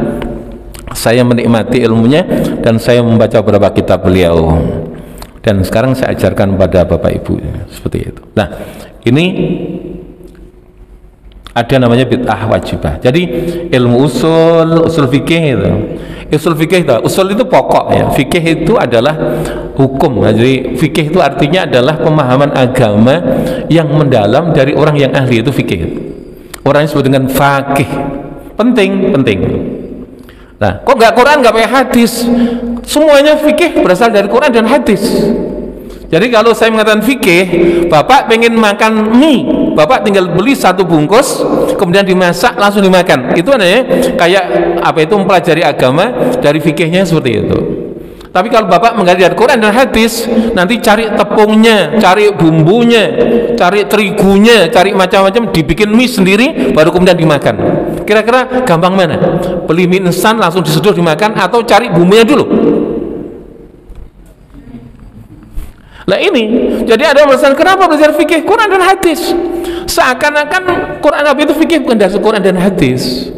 saya menikmati ilmunya, dan saya membaca beberapa kitab beliau, dan sekarang saya ajarkan pada Bapak Ibu seperti itu. Nah, ini ada namanya bid'ah wajibah. Jadi ilmu usul fikih itu, usul itu pokok ya. Fikih itu adalah hukum. Jadi fikih itu artinya adalah pemahaman agama yang mendalam dari orang yang ahli, itu fikih. Orang yang disebut dengan faqih. Penting. Nah, kok nggak Quran, nggak pakai hadis? Semuanya fikih berasal dari Quran dan hadis. Jadi kalau saya mengatakan fikih, Bapak pengen makan mie, Bapak tinggal beli satu bungkus, kemudian dimasak langsung dimakan. Itu namanya kayak apa, itu mempelajari agama dari fikihnya seperti itu. Tapi kalau Bapak menggali dari Quran dan hadis, nanti cari tepungnya, cari bumbunya, cari terigunya, cari macam-macam, dibikin mie sendiri, baru kemudian dimakan. Kira-kira gampang mana? Beli mie instan langsung diseduh dimakan, atau cari bumbunya dulu? Nah ini, jadi ada alasan kenapa belajar fikih Quran dan hadis. Seakan-akan Quran Nabi itu fikih, bukan dari Quran dan hadis.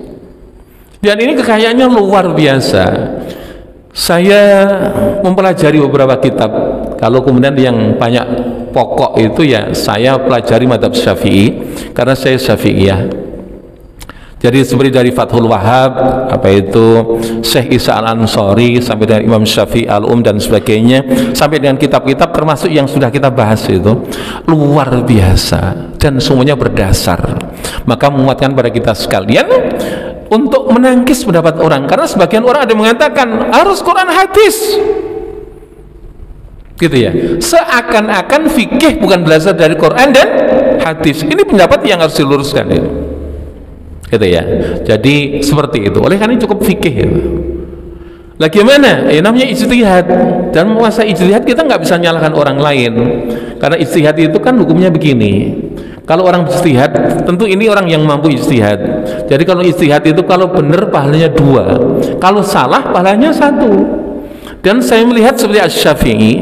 Dan ini kekayaannya luar biasa. Saya mempelajari beberapa kitab. Kalau kemudian yang banyak pokok itu ya saya pelajari madhab Syafi'i, karena saya Syafi'iyah. Jadi seperti dari Fathul Wahab, apa itu Syekh Isa Al-Ansari, sampai dengan Imam Syafi'i Al-Um dan sebagainya, sampai dengan kitab-kitab termasuk yang sudah kita bahas itu luar biasa, dan semuanya berdasar. Maka menguatkan pada kita sekalian untuk menangkis pendapat orang, karena sebagian orang ada yang mengatakan harus Quran hadis gitu ya, seakan-akan fikih bukan belajar dari Quran dan hadis. Ini pendapat yang harus diluruskan itu, gitu ya. Jadi seperti itu. Oleh karena ini cukup fikih ya. Lah gimana? Namanya ijtihad, dan menguasai ijtihad kita nggak bisa nyalahkan orang lain, karena ijtihad itu kan hukumnya begini. Kalau orang ijtihad, tentu ini orang yang mampu ijtihad. Jadi kalau ijtihad itu kalau benar pahalanya 2, kalau salah pahalanya 1. Dan saya melihat seperti Asy-Syafi'i,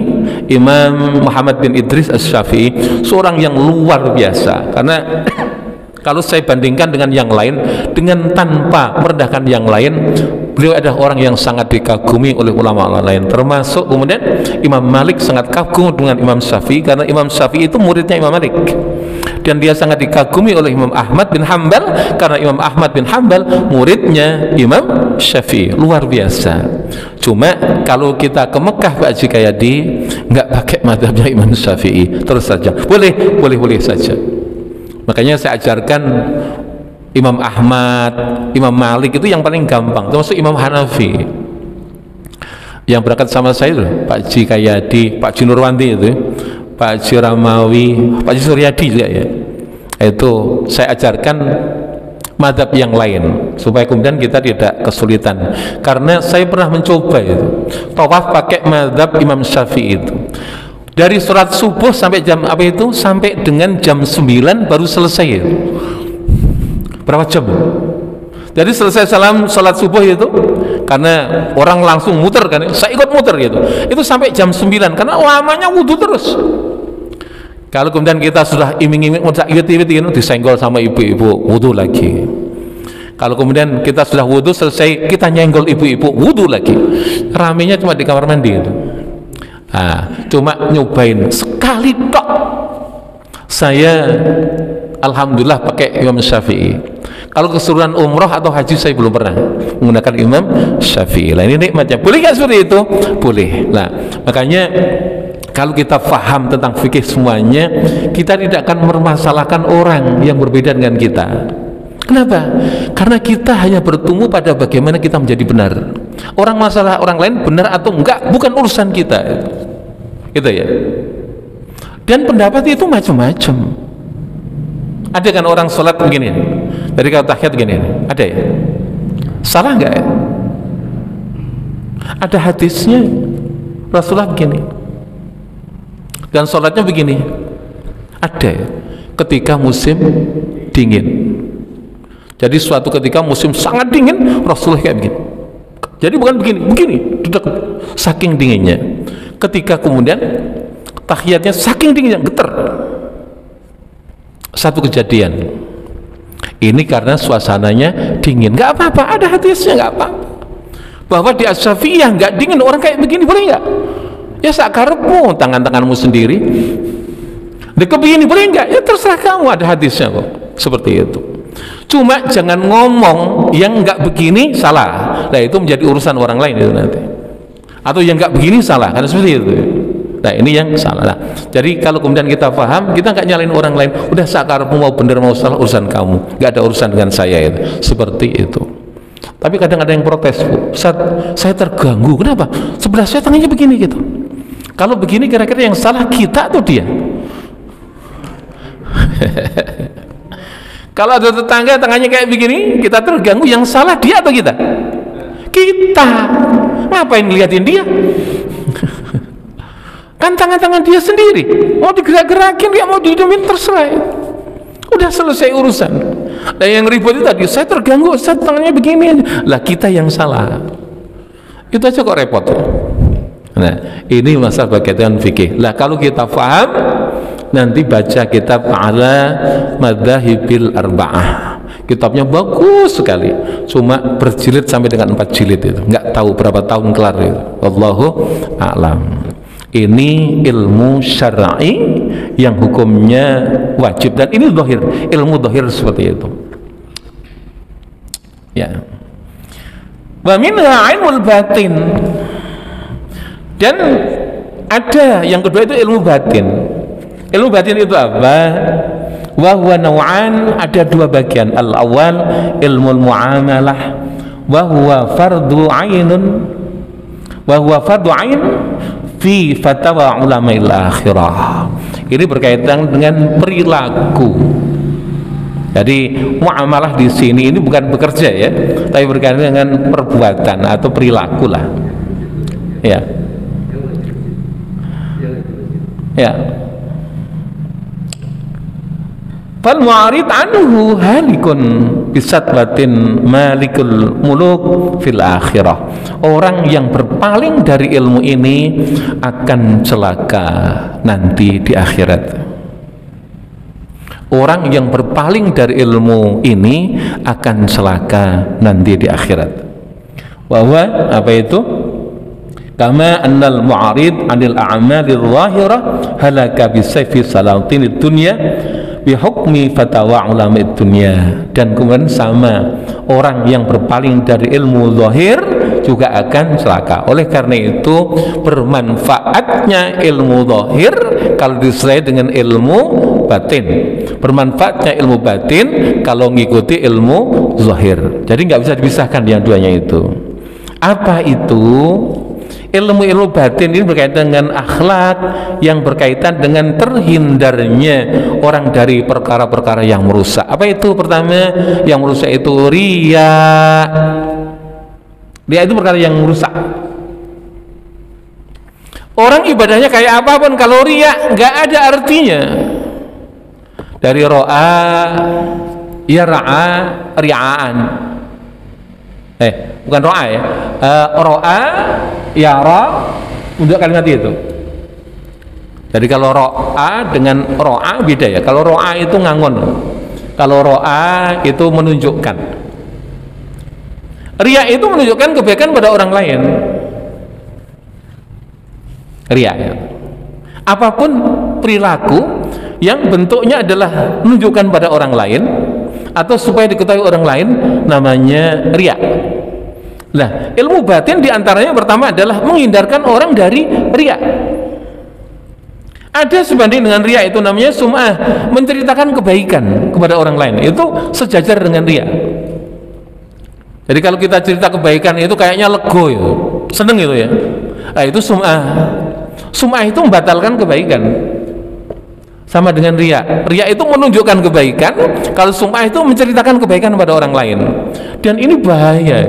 Imam Muhammad bin Idris Asy-Syafi'i, seorang yang luar biasa. Karena kalau saya bandingkan dengan yang lain, dengan tanpa merendahkan yang lain, beliau adalah orang yang sangat dikagumi oleh ulama lain. Termasuk kemudian Imam Malik sangat kagum dengan Imam Syafi'i, karena Imam Syafi'i itu muridnya Imam Malik. Dan dia sangat dikagumi oleh Imam Ahmad bin Hanbal, karena Imam Ahmad bin Hanbal muridnya Imam Syafi'i. Luar biasa. Cuma kalau kita ke Mekah Pak Haji Kayadi, nggak pakai mazhabnya Imam Syafi'i, terus saja boleh saja. Makanya saya ajarkan Imam Ahmad, Imam Malik itu yang paling gampang, termasuk Imam Hanafi. Yang berangkat sama saya itu Pak Haji Kayadi, Pak Haji Nurwanti itu, Pak Haji Ramawi, Pak Haji Suryadi juga ya. Itu saya ajarkan madhab yang lain supaya kemudian kita tidak kesulitan. Karena saya pernah mencoba itu tawaf pakai madhab Imam Syafi'i itu, dari sholat subuh sampai jam apa itu, sampai dengan jam 9 baru selesai itu. Berapa jam? Jadi selesai sholat subuh itu, karena orang langsung muter kan, saya ikut muter gitu, itu sampai jam 9, karena lamanya wudhu terus. Kalau kemudian kita sudah iming-iming iwit-iwit itu, disenggol sama ibu-ibu, wudhu lagi. Kalau kemudian kita sudah wudhu selesai, kita nyenggol ibu-ibu, wudhu lagi. Ramenya cuma di kamar mandi itu. Nah, cuma nyobain sekali tok. Saya alhamdulillah pakai Imam Syafi'i. Kalau keseluruhan umroh atau haji saya belum pernah menggunakan Imam Syafi'i. Nah, ini nikmatnya. Boleh nggak seperti itu? Boleh. Nah, makanya kalau kita faham tentang fikih semuanya, kita tidak akan mempermasalahkan orang yang berbeda dengan kita. Kenapa? Karena kita hanya bertumbuh pada bagaimana kita menjadi benar. Orang masalah orang lain benar atau enggak bukan urusan kita. Gitu ya. Dan pendapat itu macam-macam. Ada kan orang sholat begini, dari kalau tahiyat begini, ada ya? Salah enggak ya? Ada hadisnya, Rasulullah begini. Dan sholatnya begini. Ada ya? Ketika musim dingin. Jadi suatu ketika musim sangat dingin, Rasulullah kayak begini. Jadi bukan begini, duduk saking dinginnya. Ketika kemudian tahiyatnya saking dinginnya, getar. Satu kejadian. Ini karena suasananya dingin. Nggak apa-apa, ada hadisnya, nggak apa-apa. Bahwa di As-Syafi'iyah nggak dingin, orang kayak begini boleh nggak? Ya sakarepmu, tangan-tanganmu sendiri. Deket begini boleh nggak? Ya terserah kamu, ada hadisnya kok. Seperti itu. Cuma jangan ngomong yang nggak begini salah. Nah itu menjadi urusan orang lain itu nanti. Atau yang nggak begini salah, karena seperti itu. Nah ini yang salah. Nah, jadi kalau kemudian kita paham, kita nggak nyalain orang lain. Udah sakarmu mau bener mau salah urusan kamu. Nggak ada urusan dengan saya itu. Seperti itu. Tapi kadang ada yang protes, Bu. Saya terganggu. Kenapa? Sebelah saya tangannya begini gitu. Kalau begini kira-kira yang salah kita atau dia? Kalau ada tetangga tangannya kayak begini, kita terganggu, yang salah dia atau kita? Kita. Ngapain ngeliatin dia? Kan tangan-tangan dia sendiri. Mau digerak-gerakin, dia mau dihidumin, terserah. Udah selesai urusan. Dan yang ribut itu tadi, saya terganggu, saya tangannya begini. Lah kita yang salah. Itu aja kok repot. Nah, ini masalah bagian fikih. Lah kalau kita paham, nanti baca kitab Ala Madzahibil Arba'ah. Kitabnya bagus sekali. Cuma berjilid sampai dengan 4 jilid itu. Nggak tahu berapa tahun kelar itu. Wallahu a'lam. Ini ilmu syar'i yang hukumnya wajib, dan ini dhahir, ilmu dhahir seperti itu. Ya. Wa minha ilmul batin. Dan ada yang kedua itu ilmu batin. Ilmu batin itu apa? Wa huwa naw'an, ada 2 bagian. Al-awwal ilmul muamalah wa huwa fardhu 'ainun wa huwa fardhu 'ain fi fatawa ulama'il akhirah. Ini berkaitan dengan perilaku. Jadi muamalah di sini ini bukan bekerja ya, tapi berkaitan dengan perbuatan atau perilaku lah. Ya. Ya. Fal mu'arid anhu halikun bisatwatin malikul muluk fil akhirah. Orang yang berpaling dari ilmu ini akan celaka nanti di akhirat. Orang yang berpaling dari ilmu ini akan celaka nanti di akhirat. Bahwa apa itu? Kama annal mu'arid anil a'malil zahirah halaka bisayfi salatinid dunya bihukmi fatawa ulama dunia. Dan kemudian sama orang yang berpaling dari ilmu zahir juga akan celaka. Oleh karena itu bermanfaatnya ilmu zahir kalau disesuaikan dengan ilmu batin, bermanfaatnya ilmu batin kalau mengikuti ilmu zahir. Jadi nggak bisa dipisahkan yang duanya itu. Apa itu? Ilmu-ilmu batin ini berkaitan dengan akhlak, yang berkaitan dengan terhindarnya orang dari perkara-perkara yang merusak. Apa itu? Pertama, yang merusak itu riya. Riya itu perkara yang merusak. Orang ibadahnya kayak apapun, kalau riya nggak ada artinya. Dari ro'a, yara'a, ria'an. Bukan ro'a ya. Ro'a, yara, untuk kalimat itu. Jadi kalau ro'a dengan ro'a beda ya. Kalau ro'a itu ngangon, kalau ro'a itu menunjukkan. Riya itu menunjukkan kebaikan pada orang lain. Riya ya. Apapun perilaku yang bentuknya adalah menunjukkan pada orang lain atau supaya diketahui orang lain, namanya riya. Nah, ilmu batin diantaranya pertama adalah menghindarkan orang dari riya. Ada sebanding dengan riya, itu namanya sum'ah, menceritakan kebaikan kepada orang lain, itu sejajar dengan riya. Jadi kalau kita cerita kebaikan itu kayaknya lego itu, seneng itu ya. Nah, itu sum'ah. Sum'ah itu membatalkan kebaikan. Sama dengan riya. Riya itu menunjukkan kebaikan, kalau sum'ah itu menceritakan kebaikan kepada orang lain. Dan ini bahaya.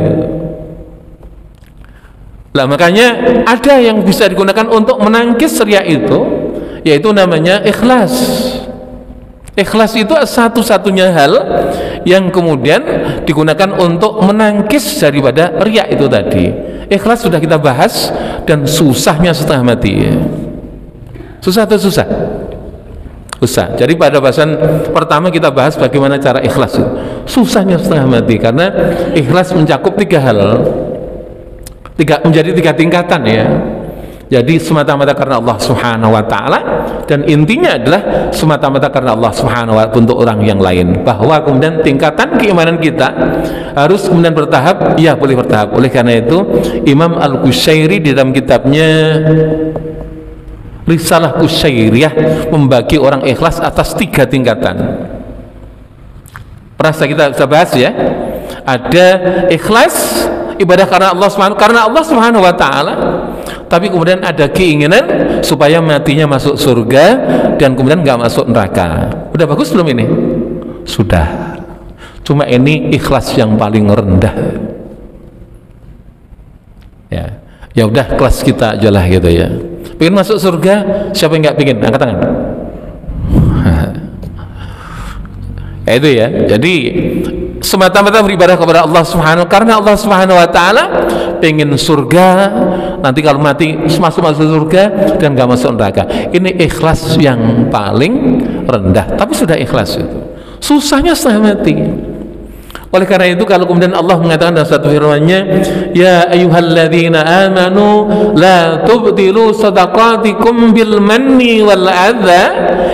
Nah, makanya ada yang bisa digunakan untuk menangkis riya itu, yaitu namanya ikhlas. Ikhlas itu satu-satunya hal yang kemudian digunakan untuk menangkis daripada riya itu tadi. Ikhlas sudah kita bahas, dan susahnya setengah mati. Susah atau susah? Susah. Jadi pada bahasan pertama kita bahas bagaimana cara ikhlas. Susahnya setengah mati, karena ikhlas mencakup tiga hal, menjadi tiga tingkatan ya. Jadi semata-mata karena Allah Subhanahu wa ta'ala, dan intinya adalah semata-mata karena Allah Subhanahu wa ta'ala untuk orang yang lain. Bahwa kemudian tingkatan keimanan kita harus kemudian bertahap, ya boleh bertahap. Oleh karena itu Imam Al-Qushairi di dalam kitabnya Risalah Qushairiyah membagi orang ikhlas atas tiga tingkatan. Pernah kita bisa bahas ya. Ada ikhlas ibadah karena Allah Subhanahu wa ta'ala, tapi kemudian ada keinginan supaya matinya masuk surga dan kemudian nggak masuk neraka. Udah bagus belum ini? Sudah. Cuma ini ikhlas yang paling rendah. Ya udah, kelas kita aja lah gitu ya. Pengen masuk surga, siapa yang nggak pengen? Angkat tangan. Ya itu ya. Jadi semata-mata beribadah kepada Allah Subhanahu, karena Allah Subhanahu wa ta'ala pengen surga, nanti kalau mati masuk surga dan gak masuk neraka. Ini ikhlas yang paling rendah, tapi sudah ikhlas itu. Susahnya setengah mati. Oleh karena itu kalau kemudian Allah mengatakan dalam satu firman-Nya, ya ayyuhalladzina amanu la tubtilu shadaqatikum bil manni wal adza.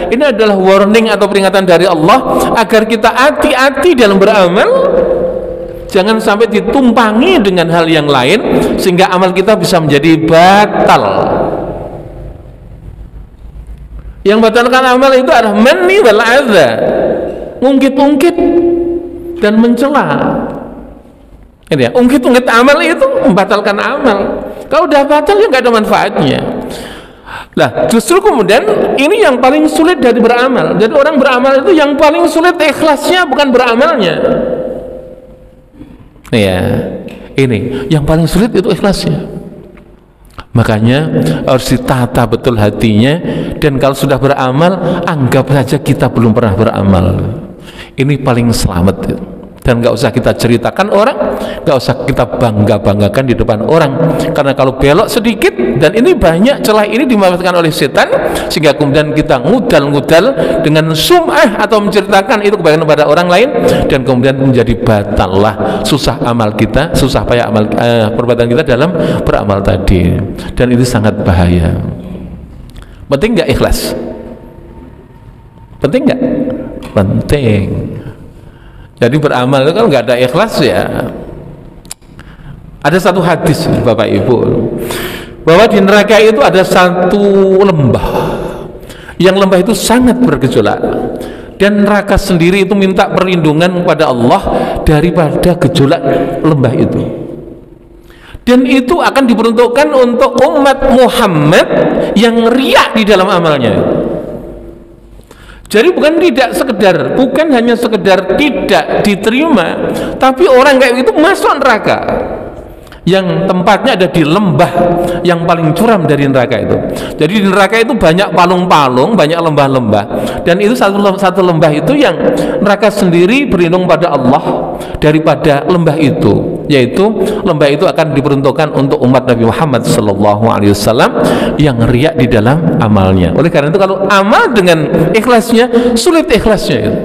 Ini adalah warning atau peringatan dari Allah agar kita hati-hati dalam beramal, jangan sampai ditumpangi dengan hal yang lain sehingga amal kita bisa menjadi batal. Yang batalkan amal itu adalah manni wal adza, ungkit-ungkit dan mencela. Ini ya, ungkit-ungkit amal itu membatalkan amal. Kalau udah batal ya nggak ada manfaatnya. Nah, justru kemudian ini yang paling sulit dari beramal. Jadi orang beramal itu yang paling sulit ikhlasnya, bukan beramalnya. Ya, ini yang paling sulit itu ikhlasnya. Makanya harus ditata betul hatinya, dan kalau sudah beramal anggap saja kita belum pernah beramal. Ini paling selamat itu. Dan nggak usah kita ceritakan orang, nggak usah kita bangga-banggakan di depan orang, karena kalau belok sedikit, dan ini banyak celah ini dimanfaatkan oleh setan, sehingga kemudian kita ngudal-ngudal dengan sum'ah atau menceritakan itu kebaikan kepada orang lain, dan kemudian menjadi batal lah, susah amal kita, susah payah amal perbuatan kita dalam beramal tadi. Dan itu sangat bahaya. Penting nggak ikhlas? Penting nggak? Penting. Jadi beramal itu kalau nggak ada ikhlas ya. Ada satu hadis Bapak Ibu, bahwa di neraka itu ada satu lembah, yang lembah itu sangat bergejolak, dan neraka sendiri itu minta perlindungan kepada Allah daripada gejolak lembah itu. Dan itu akan diperuntukkan untuk umat Muhammad yang riya di dalam amalnya. Jadi bukan hanya sekedar tidak diterima, tapi orang kayak itu masuk neraka, yang tempatnya ada di lembah yang paling curam dari neraka itu. Jadi di neraka itu banyak palung-palung, banyak lembah-lembah, dan itu satu lembah itu yang neraka sendiri berlindung pada Allah daripada lembah itu, yaitu lembah itu akan diperuntukkan untuk umat Nabi Muhammad SAW yang riya di dalam amalnya. Oleh karena itu kalau amal dengan ikhlasnya, sulit ikhlasnya itu.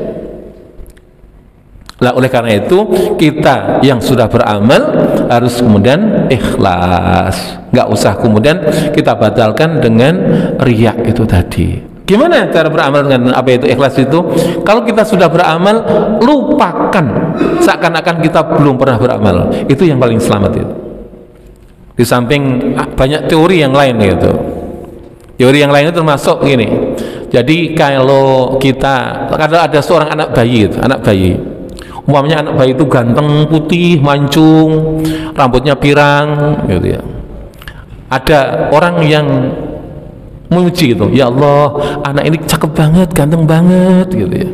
Nah, oleh karena itu kita yang sudah beramal harus kemudian ikhlas, nggak usah kemudian kita batalkan dengan riya itu tadi. Gimana cara beramal dengan apa itu ikhlas itu? Kalau kita sudah beramal, lupakan seakan-akan kita belum pernah beramal. Itu yang paling selamat itu. Di samping banyak teori yang lain gitu. Teori yang lain itu termasuk gini. Jadi kalau ada seorang anak bayi, umpamanya anak bayi itu ganteng, putih, mancung, rambutnya pirang, gitu ya. Ada orang yang memuji gitu, ya Allah, anak ini cakep banget, ganteng banget, gitu ya.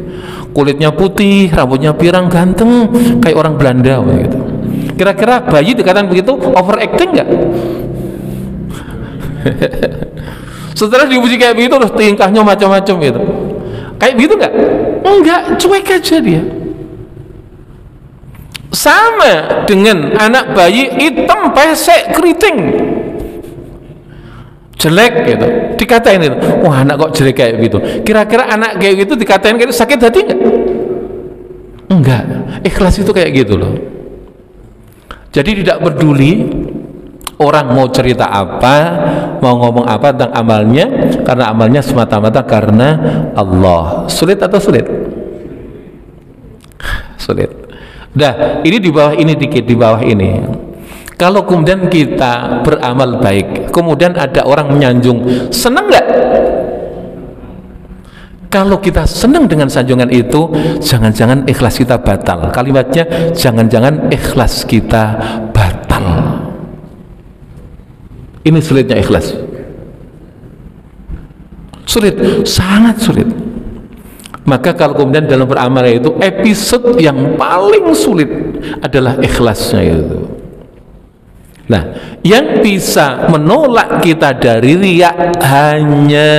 Kulitnya putih, rambutnya pirang, ganteng, kayak orang Belanda, gitu. Kira-kira bayi dikatakan begitu overacting nggak? Setelah dipuji kayak begitu, terus tingkahnya macam-macam gitu. Kayak begitu nggak? Enggak, cuek aja dia. Sama dengan anak bayi hitam, pesek, keriting, jelek gitu, dikatain itu, wah anak kok jelek kayak gitu. Kira-kira anak kayak gitu dikatain kayak gitu, sakit hati nggak? Enggak. Ikhlas itu kayak gitu loh. Jadi tidak peduli orang mau cerita apa, mau ngomong apa tentang amalnya, karena amalnya semata-mata karena Allah. Sulit atau sulit? Sulit. Dah, ini di bawah ini dikit, di bawah ini. Kalau kemudian kita beramal baik, kemudian ada orang menyanjung, senang nggak? Kalau kita senang dengan sanjungan itu, jangan-jangan ikhlas kita batal. Kalimatnya, jangan-jangan ikhlas kita batal. Ini sulitnya ikhlas. Sulit, sangat sulit. Maka kalau kemudian dalam beramal itu, episode yang paling sulit adalah ikhlasnya itu. Nah, yang bisa menolak kita dari riya hanya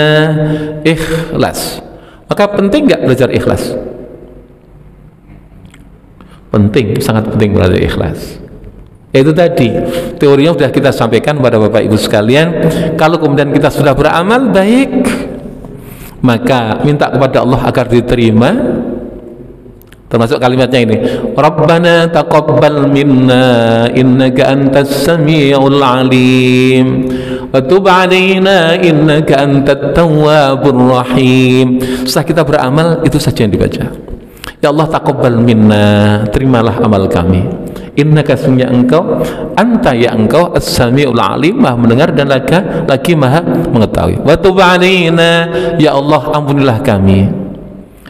ikhlas. Maka penting nggak belajar ikhlas? Penting, sangat penting belajar ikhlas. Itu tadi teorinya sudah kita sampaikan kepada Bapak Ibu sekalian. Kalau kemudian kita sudah beramal baik, maka minta kepada Allah agar diterima. Termasuk kalimatnya ini, Rabbana taqabbal minna innaka antas samiul alim wa tub alaina innaka antat tawwabur rahim. Setelah kita beramal, itu saja yang dibaca. Ya Allah, taqabbal minna, terimalah amal kami. Innaka sungguh engkau, anta ya engkau as-samiul alim, maha mendengar dan lagi maha mengetahui. Wa tub alaina, ya Allah ampunilah kami.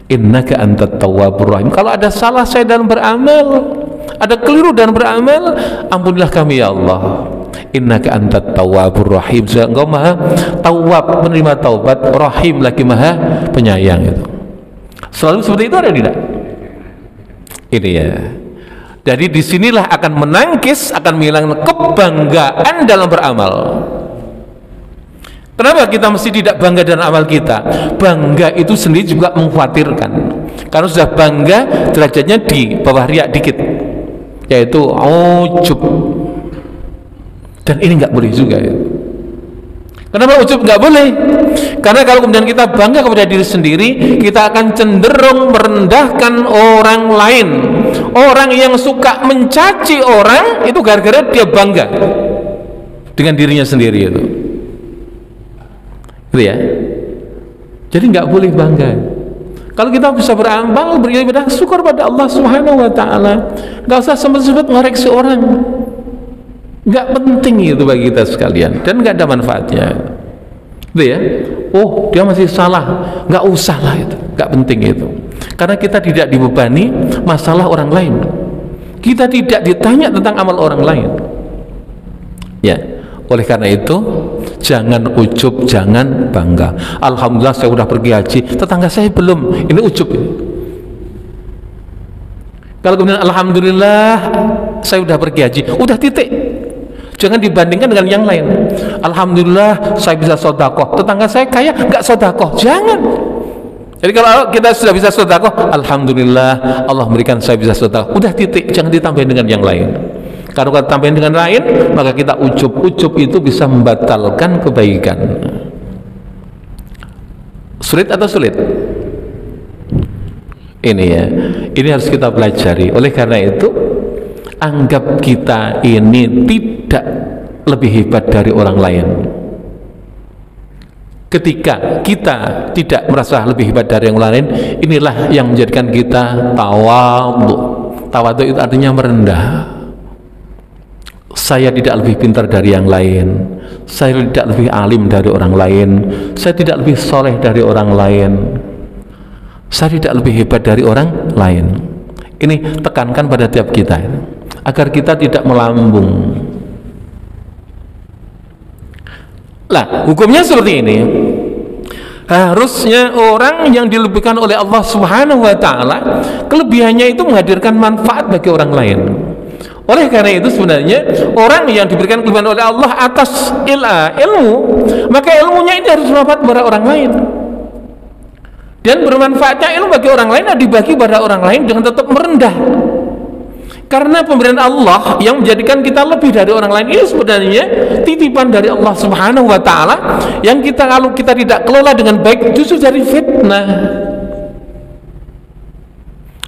Innaka antat tawwabur rahim. Kalau ada salah saya dalam beramal, ada keliru dalam beramal, ampunilah kami ya Allah. Innaka antat tawwabur rahim. Engkau maha tawwab, menerima taubat, rahim lagi maha penyayang. Itu selalu seperti itu, ada tidak? Ini ya. Jadi disinilah akan menangkis, akan menghilangkan kebanggaan dalam beramal. Kenapa kita mesti tidak bangga dengan amal kita? Bangga itu sendiri juga mengkhawatirkan. Karena sudah bangga, derajatnya di bawah riya dikit, yaitu ujub. Dan ini nggak boleh juga ya. Kenapa ujub nggak boleh? Karena kalau kemudian kita bangga kepada diri sendiri, kita akan cenderung merendahkan orang lain. Orang yang suka mencaci orang itu gara-gara dia bangga dengan dirinya sendiri itu. Gitu ya. Jadi nggak boleh bangga. Kalau kita bisa beramal, beribadah, syukur pada Allah Subhanahu wa taala. Nggak usah sempat-sempat ngoreksi orang. Nggak penting itu bagi kita sekalian, dan nggak ada manfaatnya. Gitu ya. Oh, dia masih salah, nggak usah lah itu, nggak penting itu. Karena kita tidak dibebani masalah orang lain. Kita tidak ditanya tentang amal orang lain. Ya. Oleh karena itu, jangan ujub, jangan bangga. Alhamdulillah saya sudah pergi haji, tetangga saya belum. Ini ujub ini. Kalau kemudian alhamdulillah saya sudah pergi haji, udah titik. Jangan dibandingkan dengan yang lain. Alhamdulillah saya bisa sedekah, tetangga saya kaya nggak sedekah. Jangan. Jadi kalau kita sudah bisa sedekah, alhamdulillah Allah memberikan saya bisa sedekah. Udah titik, jangan ditambahin dengan yang lain. Kalau kita tambahin dengan lain, maka kita ujub itu bisa membatalkan kebaikan. Sulit atau sulit? Ini ya, ini harus kita pelajari. Oleh karena itu, anggap kita ini tidak lebih hebat dari orang lain. Ketika kita tidak merasa lebih hebat dari yang lain, inilah yang menjadikan kita tawadhu. Tawadhu itu artinya merendah. saya tidak lebih pintar dari yang lain, saya tidak lebih alim dari orang lain, saya tidak lebih soleh dari orang lain, saya tidak lebih hebat dari orang lain. Ini tekankan pada tiap kita agar kita tidak melambung. Lah, hukumnya seperti ini. Harusnya orang yang dilebihkan oleh Allah Subhanahu wa taala, kelebihannya itu menghadirkan manfaat bagi orang lain. Oleh karena itu sebenarnya orang yang diberikan kelebihan oleh Allah atas ilmu, maka ilmunya ini harus bermanfaat kepada orang lain. Dan bermanfaatnya ilmu bagi orang lain dibagi pada orang lain dengan tetap merendah. Karena pemberian Allah yang menjadikan kita lebih dari orang lain ini sebenarnya titipan dari Allah Subhanahu wa taala yang kita, kalau kita tidak kelola dengan baik, justru jadi fitnah.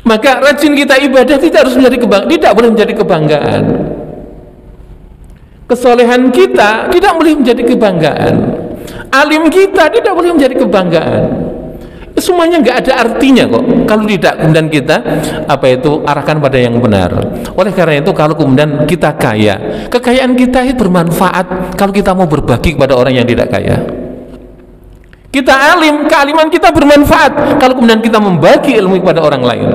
Maka rajin kita ibadah tidak harus menjadi kebanggaan, tidak boleh menjadi kebanggaan. Kesolehan kita tidak boleh menjadi kebanggaan. Alim kita tidak boleh menjadi kebanggaan. Semuanya nggak ada artinya kok kalau tidak kemudian kita arahkan pada yang benar. Oleh karena itu kalau kemudian kita kaya, kekayaan kita itu bermanfaat kalau kita mau berbagi kepada orang yang tidak kaya. Kita alim, kealiman kita bermanfaat kalau kemudian kita membagi ilmu kepada orang lain.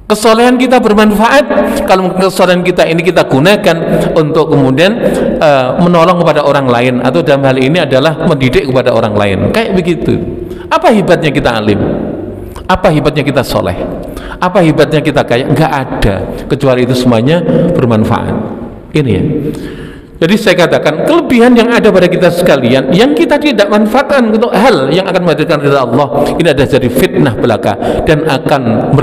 Kesolehan kita bermanfaat kalau kesolehan kita ini kita gunakan untuk kemudian menolong kepada orang lain, atau dalam hal ini adalah mendidik kepada orang lain. Kayak begitu. Apa hebatnya kita alim? Apa hebatnya kita soleh? Apa hebatnya kita kaya? Enggak ada, kecuali itu semuanya bermanfaat. Ini ya. Jadi saya katakan kelebihan yang ada pada kita sekalian yang kita tidak manfaatkan untuk hal yang akan menghadirkan ridha Allah, ini ada jadi fitnah belaka dan akan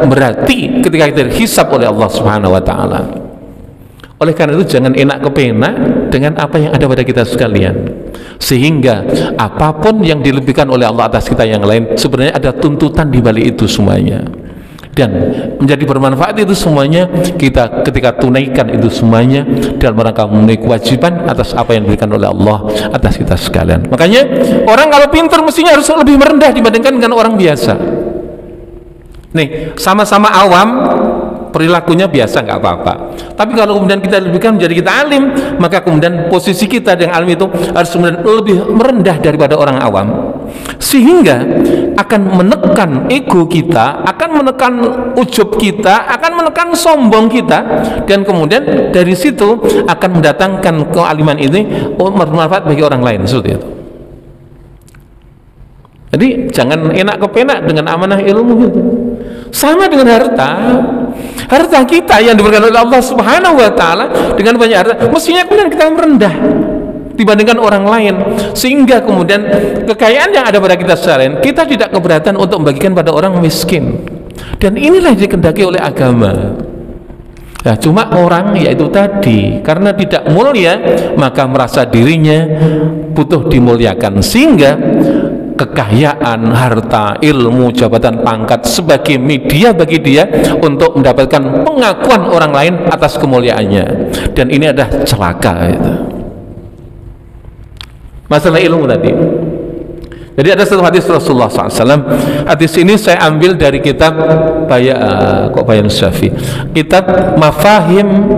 berarti ketika kita dihisab oleh Allah Subhanahu wa taala. Oleh karena itu jangan enak kepenak dengan apa yang ada pada kita sekalian, sehingga apapun yang dilebihkan oleh Allah atas kita yang lain sebenarnya ada tuntutan di balik itu semuanya. Dan menjadi bermanfaat itu semuanya kita ketika tunaikan itu semuanya dalam rangka memenuhi kewajiban atas apa yang diberikan oleh Allah atas kita sekalian. Makanya orang kalau pintar mestinya harus lebih merendah dibandingkan dengan orang biasa. Nih, sama-sama awam perilakunya biasa nggak apa-apa, tapi kalau kemudian kita lebihkan menjadi kita alim, maka kemudian posisi kita yang alim itu harus kemudian lebih merendah daripada orang awam, sehingga akan menekan ego kita, akan menekan ujub kita, akan menekan sombong kita, dan kemudian dari situ akan mendatangkan kealiman ini bermanfaat bagi orang lain. Seperti itu. Jadi jangan enak kepenak dengan amanah ilmu itu. Sama dengan harta kita yang diberikan oleh Allah Subhanahu wa taala, dengan banyak harta mestinya kemudian kita merendah dibandingkan orang lain, sehingga kemudian kekayaan yang ada pada kita sekalian kita tidak keberatan untuk membagikan pada orang miskin. Dan inilah yang dikehendaki oleh agama. Nah, cuma orang yaitu tadi karena tidak mulia maka merasa dirinya butuh dimuliakan, sehingga kekayaan, harta, ilmu, jabatan, pangkat sebagai media bagi dia untuk mendapatkan pengakuan orang lain atas kemuliaannya, dan ini adalah celaka itu. Masalah ilmu tadi. Jadi ada satu hadis Rasulullah SAW. Hadis ini saya ambil dari kitab Bayan Syafi, kitab Mafahim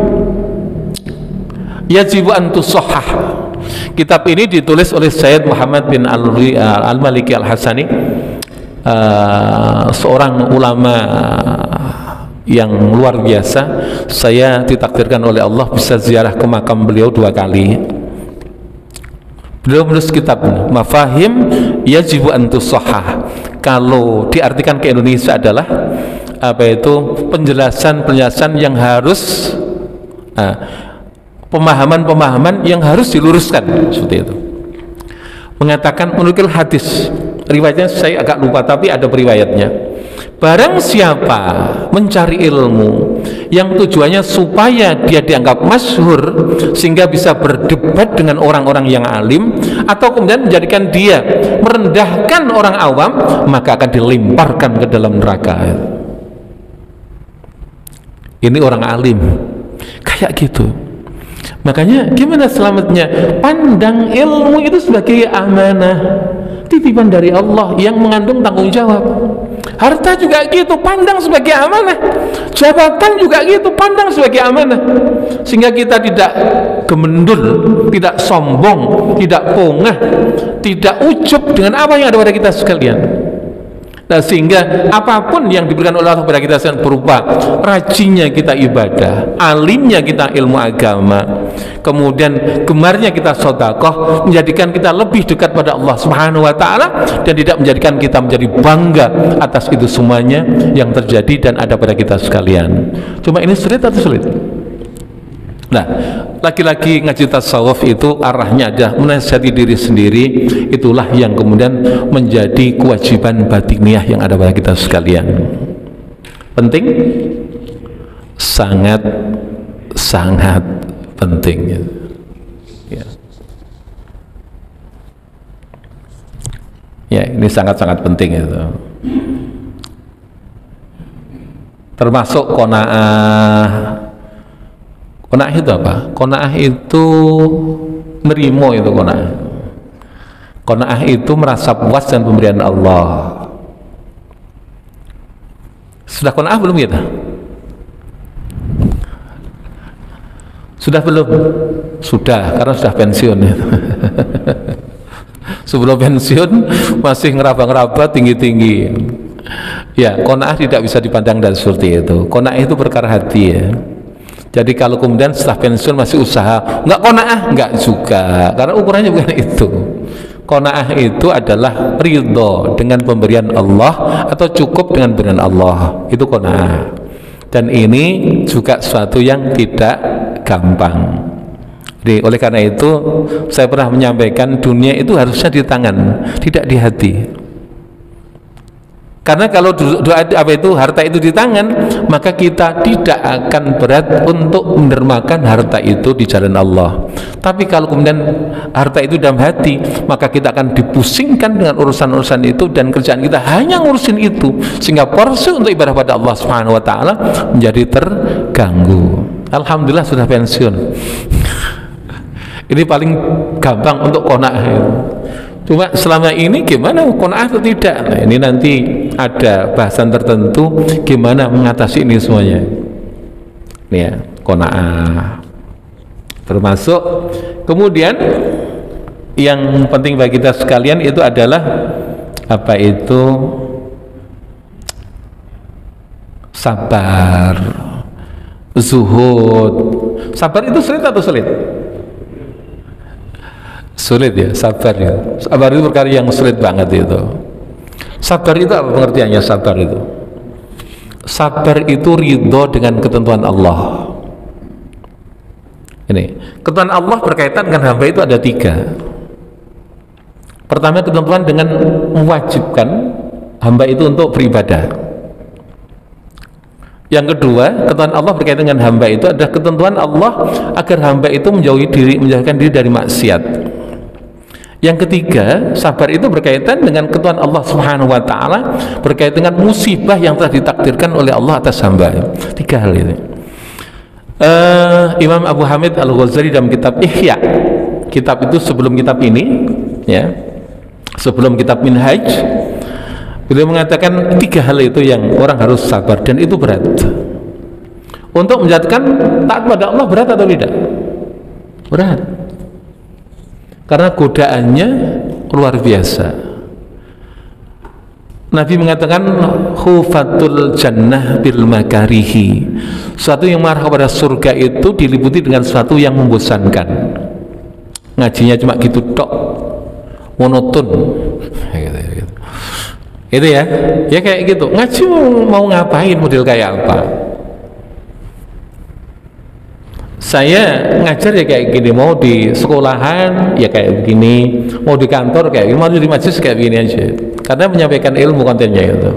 Yajibu an Tusahhah. Kitab ini ditulis oleh Syed Muhammad bin Al-Maliki Al-Hasani, seorang ulama yang luar biasa. Saya ditakdirkan oleh Allah bisa ziarah ke makam beliau 2 kali. Beliau menulis kitab ini, Mafahim Yajibu an Tusahhah. Kalau diartikan ke Indonesia adalah penjelasan yang harus pemahaman-pemahaman yang harus diluruskan, seperti itu. Mengatakan, menukil hadis, riwayatnya saya agak lupa tapi ada periwayatnya. Barang siapa mencari ilmu yang tujuannya supaya dia dianggap masyhur sehingga bisa berdebat dengan orang-orang yang alim, atau kemudian menjadikan dia merendahkan orang awam, maka akan dilemparkan ke dalam neraka. Ini orang alim kayak gitu. Makanya gimana selamatnya? Pandang ilmu itu sebagai amanah, titipan dari Allah yang mengandung tanggung jawab. Harta juga gitu, pandang sebagai amanah. Jabatan juga gitu, pandang sebagai amanah. Sehingga kita tidak gemendul, tidak sombong, tidak pongah, tidak ujub dengan apa yang ada pada kita sekalian. Nah, sehingga apapun yang diberikan oleh Allah kepada kita berupa rajinnya kita ibadah, alimnya kita ilmu agama, kemudian gemarnya kita sedekah, menjadikan kita lebih dekat pada Allah Subhanahu wa taala, dan tidak menjadikan kita menjadi bangga atas itu semuanya yang terjadi dan ada pada kita sekalian. Cuma ini sulit atau sulit? Nah, laki-laki ngaji tasawuf itu arahnya adalah menasihati diri sendiri. Itulah yang kemudian menjadi kewajiban batiniah yang ada pada kita sekalian. Penting? Sangat penting. Ya. Ya, ini sangat penting itu. Termasuk qanaah. Qanaah itu apa? Qanaah itu nerimo, itu qanaah. Qanaah itu merasa puas dengan pemberian Allah. Sudah qanaah belum kita? Sudah belum? Sudah, karena sudah pensiun. Sebelum pensiun masih ngeraba-ngeraba tinggi-tinggi. Ya, qanaah tidak bisa dipandang dan seperti itu. Qanaah itu perkara hati, ya. Jadi kalau kemudian setelah pensiun masih usaha, enggak qanaah, enggak juga, karena ukurannya bukan itu. Qanaah itu adalah ridho dengan pemberian Allah atau cukup dengan pemberian Allah, itu qanaah. Dan ini juga sesuatu yang tidak gampang. Jadi oleh karena itu saya pernah menyampaikan, dunia itu harusnya di tangan, tidak di hati. Karena kalau harta itu di tangan, maka kita tidak akan berat untuk mendermakan harta itu di jalan Allah. Tapi kalau kemudian harta itu dalam hati, maka kita akan dipusingkan dengan urusan-urusan itu, dan kerjaan kita hanya ngurusin itu, sehingga porsi untuk ibadah pada Allah Subhanahu wa taala menjadi terganggu. Alhamdulillah sudah pensiun. Ini paling gampang untuk qanaah. Cuma selama ini gimana qanaah atau tidak? Nah, ini nanti ada bahasan tertentu gimana mengatasi ini semuanya. Ini ya, qanaah. Termasuk kemudian yang penting bagi kita sekalian itu adalah apa itu? Sabar, zuhud. Sabar itu sulit atau sulit? Sulit ya, sabar ya. Sabar itu perkara yang sulit banget itu. Sabar itu apa pengertiannya sabar itu? Sabar itu ridho dengan ketentuan Allah. Ini, ketentuan Allah berkaitan dengan hamba itu ada 3. Pertama, ketentuan dengan mewajibkan hamba itu untuk beribadah. Yang kedua, ketentuan Allah berkaitan dengan hamba itu adalah ketentuan Allah agar hamba itu menjauhkan diri dari maksiat. Yang ketiga, sabar itu berkaitan dengan ketentuan Allah Subhanahu wa taala, berkaitan dengan musibah yang telah ditakdirkan oleh Allah atas hamba. 3 hal ini. Imam Abu Hamid Al-Ghazali dalam kitab Ihya, kitab itu sebelum kitab ini, ya, sebelum kitab Minhaj, beliau mengatakan 3 hal itu yang orang harus sabar, dan itu berat. Untuk menjadikan taat pada Allah berat atau tidak? Berat. Karena godaannya luar biasa. Nabi mengatakan khufatul jannah bil makarihi. Sesuatu yang marah kepada surga itu diliputi dengan sesuatu yang membosankan. Ngajinya cuma gitu tok, monoton. Gitu. Itu ya. Ya kayak gitu. Ngaji mau ngapain, model kayak apa? Saya ngajar ya kayak gini, mau di sekolahan ya kayak begini, mau di kantor kayak gini, mau di majelis kayak begini aja. Karena menyampaikan ilmu kontennya itu,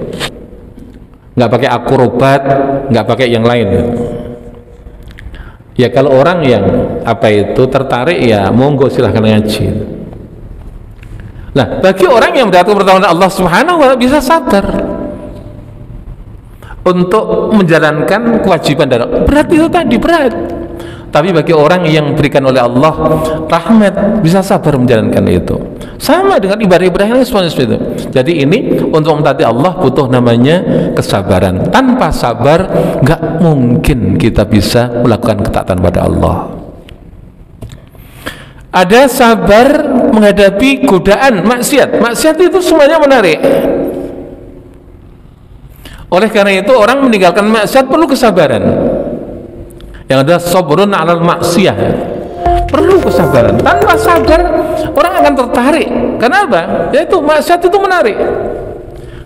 nggak pakai akrobat, nggak pakai yang lain. Ya kalau orang yang apa itu tertarik ya monggo silahkan ngaji. Nah, bagi orang yang mendapatkan pertolongan Allah Subhanahu wa taala bisa sabar untuk menjalankan kewajiban dan berat itu tadi berat. Tapi bagi orang yang diberikan oleh Allah rahmat, bisa sabar menjalankan itu. Sama dengan ibadah-ibadah yang semuanya seperti itu. Jadi ini untuk mentaati Allah butuh namanya kesabaran. Tanpa sabar nggak mungkin kita bisa melakukan ketaatan pada Allah. Ada sabar menghadapi godaan maksiat. Maksiat itu semuanya menarik. Oleh karena itu orang meninggalkan maksiat perlu kesabaran. Yang ada sabrun 'alal maksiyah. Perlu kesabaran. Tanpa sabar orang akan tertarik. Kenapa? Yaitu maksiat itu menarik.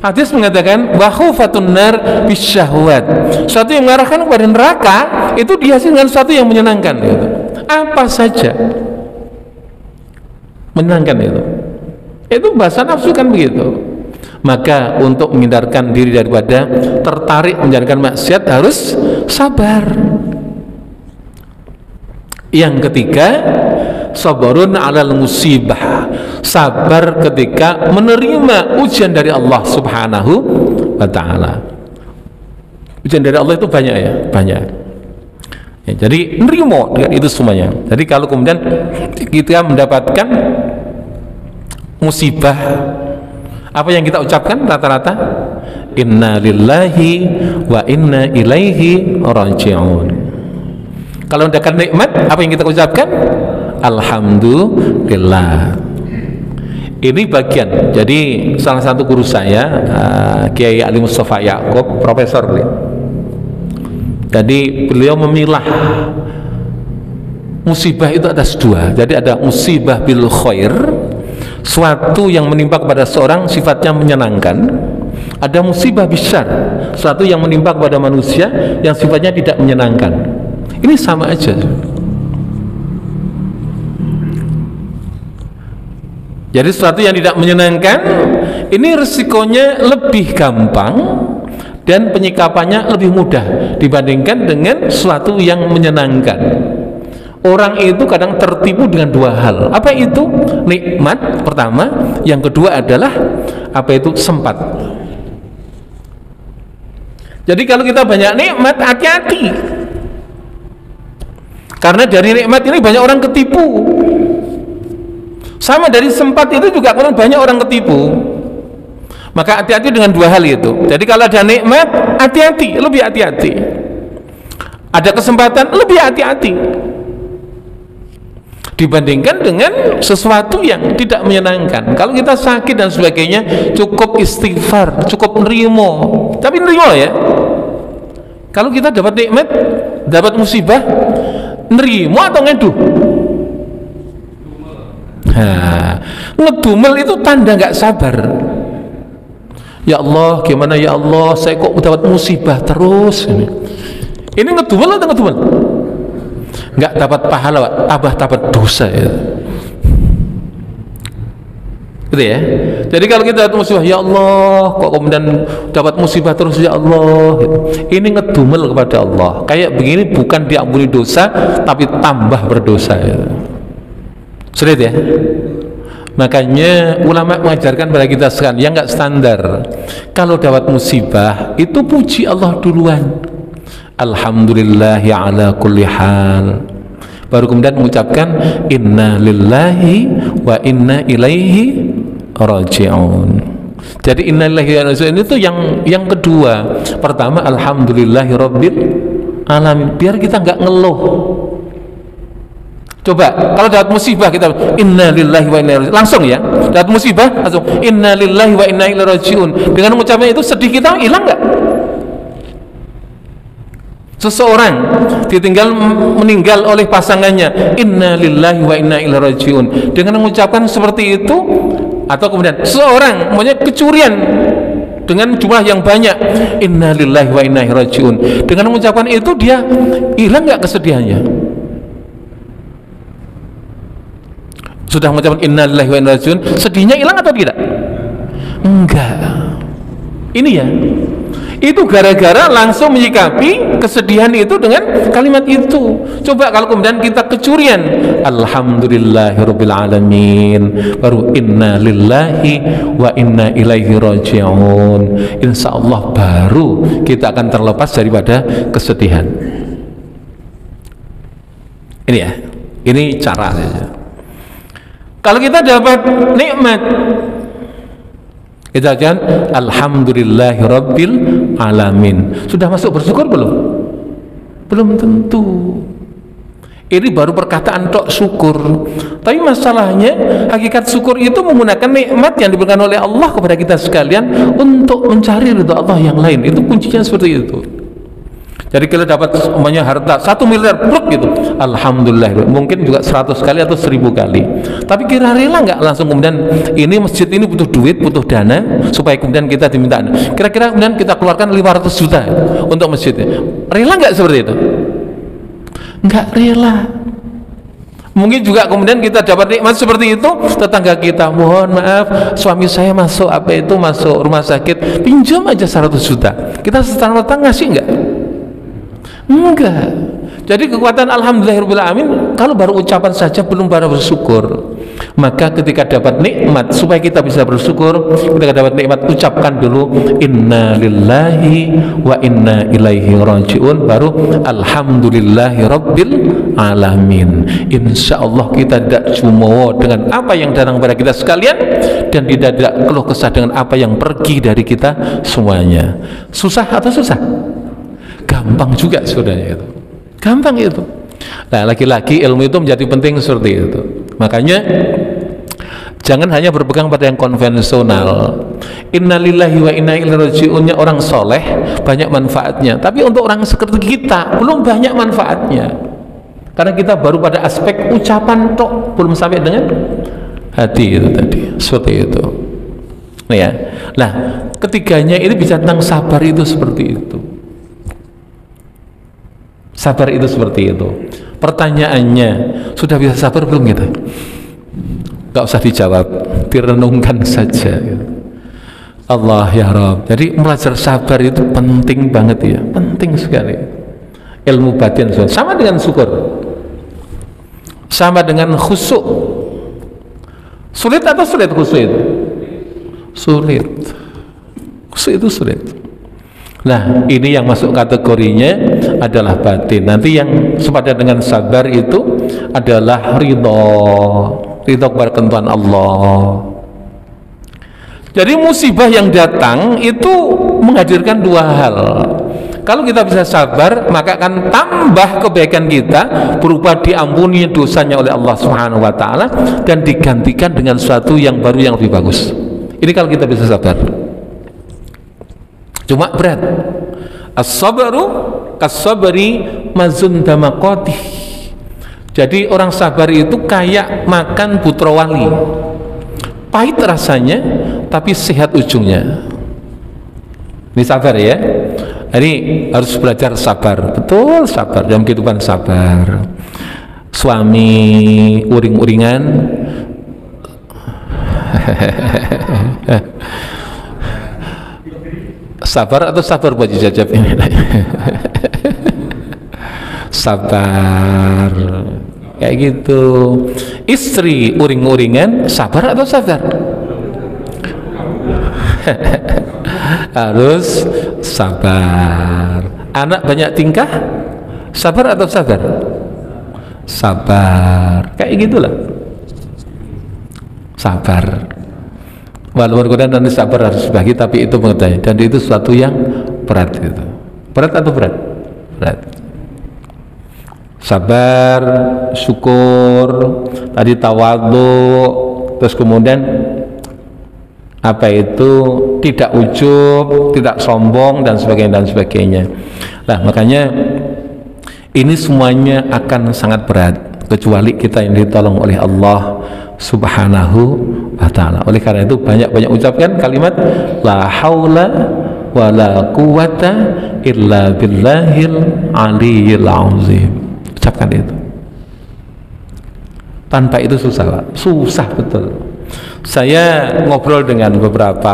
Hadis mengatakan wa khufatun nar bisyahwat. Sesuatu yang mengarahkan kepada neraka itu dihiasi dengan sesuatu yang menyenangkan gitu. Apa saja menyenangkan itu. Itu bahasa nafsu kan begitu. Maka untuk menghindarkan diri daripada tertarik menjalankan maksiat harus sabar. Yang ketiga, sabarun 'alal musibah. Sabar ketika menerima ujian dari Allah Subhanahu wa taala. Ujian dari Allah itu banyak ya, banyak. Ya, jadi nerimo dengan itu semuanya. Jadi kalau kemudian kita mendapatkan musibah, apa yang kita ucapkan rata-rata? Inna lillahi wa inna ilaihi raji'un. Kalau mendapatkan nikmat, apa yang kita ucapkan? Alhamdulillah. Ini bagian. Jadi salah satu guru saya, Kiai Ali Mustafa Yaakob, profesor beliau. Jadi beliau memilah musibah itu ada dua. Jadi ada musibah bil khair, suatu yang menimpa kepada seorang sifatnya menyenangkan. Ada musibah bisyar, suatu yang menimpa kepada manusia yang sifatnya tidak menyenangkan. Ini sama aja. Jadi sesuatu yang tidak menyenangkan ini resikonya lebih gampang dan penyikapannya lebih mudah dibandingkan dengan sesuatu yang menyenangkan. Orang itu kadang tertipu dengan dua hal. Apa itu? Nikmat pertama, yang kedua adalah apa itu? Sempat. Jadi kalau kita banyak nikmat, hati-hati. Karena dari nikmat ini banyak orang ketipu. Sama dari sempat itu juga banyak orang ketipu. Maka hati-hati dengan dua hal itu. Jadi kalau ada nikmat, hati-hati, lebih hati-hati. Ada kesempatan, lebih hati-hati dibandingkan dengan sesuatu yang tidak menyenangkan. Kalau kita sakit dan sebagainya, cukup istighfar, cukup nerimo. Tapi nerimo ya. Kalau kita dapat nikmat, dapat musibah, nerimo atau ngeduh? Ngedumel itu tanda nggak sabar. Ya Allah, gimana ya Allah, saya kok dapat musibah terus ini ngedumel atau ngedumel? Nggak dapat pahala, tambah dapat dosa ya. Gitu ya. Jadi kalau kita dapat musibah, ya Allah, kok kemudian dapat musibah terus ya Allah, ini ngedumel kepada Allah. Kayak begini bukan diampuni dosa, tapi tambah berdosa ya. Sulit ya. Makanya ulama mengajarkan pada kita sekalian yang nggak standar. Kalau dapat musibah itu puji Allah duluan. Alhamdulillahi ala kulli hal. Baru kemudian mengucapkan inna lillahi wa inna ilaihi raji'un. Jadi inna lillahi wa inna ilaihi raji'un itu yang kedua. Pertama alhamdulillahi rabbil alamin. Biar kita nggak ngeluh. Coba kalau dapat musibah kita inna lillahi wa inna ilaihi raji'un. Langsung ya. Dapat musibah langsung inna lillahi wa inna ilaihi raji'un. Dengan mengucapnya itu sedih kita hilang nggak? Seseorang meninggal oleh pasangannya, inna lillahi wa inna ilaihi raji'un. Dengan mengucapkan seperti itu, atau kemudian seorang kecurian dengan jumlah yang banyak, inna lillahi wa inna ilaihi raji'un. Dengan mengucapkan itu dia hilang nggak kesedihannya? Sudah mengucapkan inna lillahi wa inna ilaihi raji'un, sedihnya hilang atau tidak? Enggak. Ini ya. Itu gara-gara langsung menyikapi kesedihan itu dengan kalimat itu. Coba kalau kemudian kita kecurian, alhamdulillahirabbil alamin, baru inna lillahi wa inna ilaihi raji'un, insyaallah baru kita akan terlepas daripada kesedihan. Ini ya, ini cara saja. Kalau kita dapat nikmat, kita jangan alhamdulillahirabbil alamin. Sudah masuk bersyukur belum? Belum tentu. Ini baru perkataan tok syukur. Tapi masalahnya hakikat syukur itu menggunakan nikmat yang diberikan oleh Allah kepada kita sekalian untuk mencari ridha Allah yang lain. Itu kuncinya seperti itu. Jadi kalau dapat umpamanya harta 1 miliar bruk gitu, alhamdulillah, mungkin juga 100 kali atau 1000 kali. Tapi kira rela nggak langsung kemudian ini masjid ini butuh duit, butuh dana supaya kemudian kita diminta. Kira-kira kemudian kita keluarkan 500 juta untuk masjidnya. Rela nggak seperti itu? Nggak rela. Mungkin juga kemudian kita dapat nikmat seperti itu, tetangga kita, mohon maaf suami saya masuk rumah sakit, pinjam aja 100 juta. Kita setang-setang ngasih nggak? Enggak. Jadi kekuatan alhamdulillahirabbil alamin kalau baru ucapan saja belum baru bersyukur. Maka ketika dapat nikmat, supaya kita bisa bersyukur, ketika dapat nikmat ucapkan dulu inna lillahi wa inna ilaihi rajiun, baru alhamdulillahirabbil alamin. Insyaallah kita tidak jumawa dengan apa yang datang kepada kita sekalian, dan tidak keluh kesah dengan apa yang pergi dari kita semuanya. Susah atau susah? Gampang juga saudaranya itu, gampang itu. Nah, laki-laki ilmu itu menjadi penting seperti itu. Makanya jangan hanya berpegang pada yang konvensional. Innalillahi wa inna ilaihi raji'unnya orang soleh banyak manfaatnya, tapi untuk orang seperti kita belum banyak manfaatnya, karena kita baru pada aspek ucapan tok, belum sampai dengan hati itu tadi, seperti itu. Nah, ya. Nah, ketiganya ini bicara tentang sabar itu seperti itu. Sabar itu seperti itu. Pertanyaannya, sudah bisa sabar belum kita? Gak usah dijawab, direnungkan saja. Allah ya Rabb. Jadi belajar sabar itu penting banget ya, penting sekali. Ilmu batin sama dengan syukur, sama dengan khusyuk. Sulit atau sulit khusyuk itu? Sulit. Khusyuk itu sulit. Nah, ini yang masuk kategorinya adalah batin. Nanti yang sepadan dengan sabar itu adalah ridho kepada ketentuan Allah. Jadi musibah yang datang itu menghadirkan dua hal. Kalau kita bisa sabar, maka akan tambah kebaikan kita berupa diampuni dosanya oleh Allah Subhanahu wa taala dan digantikan dengan sesuatu yang baru yang lebih bagus. Ini kalau kita bisa sabar. Cuma berat. As-sabru kas-sabri mazun damaqatih. Jadi orang sabar itu kayak makan putra wali. Pahit rasanya tapi sehat ujungnya. Ini sabar ya. Jadi harus belajar sabar. Betul, sabar dalam kehidupan, sabar. Suami uring-uringan sabar atau sabar buat jajab ini? Sabar kayak gitu. Istri uring-uringan sabar atau sabar? Harus sabar. Anak banyak tingkah sabar atau sabar? Sabar kayak gitulah, sabar. Walaupun kemudian nanti sabar harus bagi, tapi itu mengetahui, dan itu sesuatu yang berat gitu. Berat atau berat? Berat. Sabar, syukur, tadi tawadhu, terus kemudian apa itu tidak ujub, tidak sombong dan sebagainya. Nah, makanya ini semuanya akan sangat berat kecuali kita yang ditolong oleh Allah Subhanahu wa ta'ala. Oleh karena itu banyak-banyak ucapkan kalimat la haula wa la quwata illa billahil aliyil azim. Ucapkan itu. Tanpa itu susah, Pak. Susah betul. Saya ngobrol dengan beberapa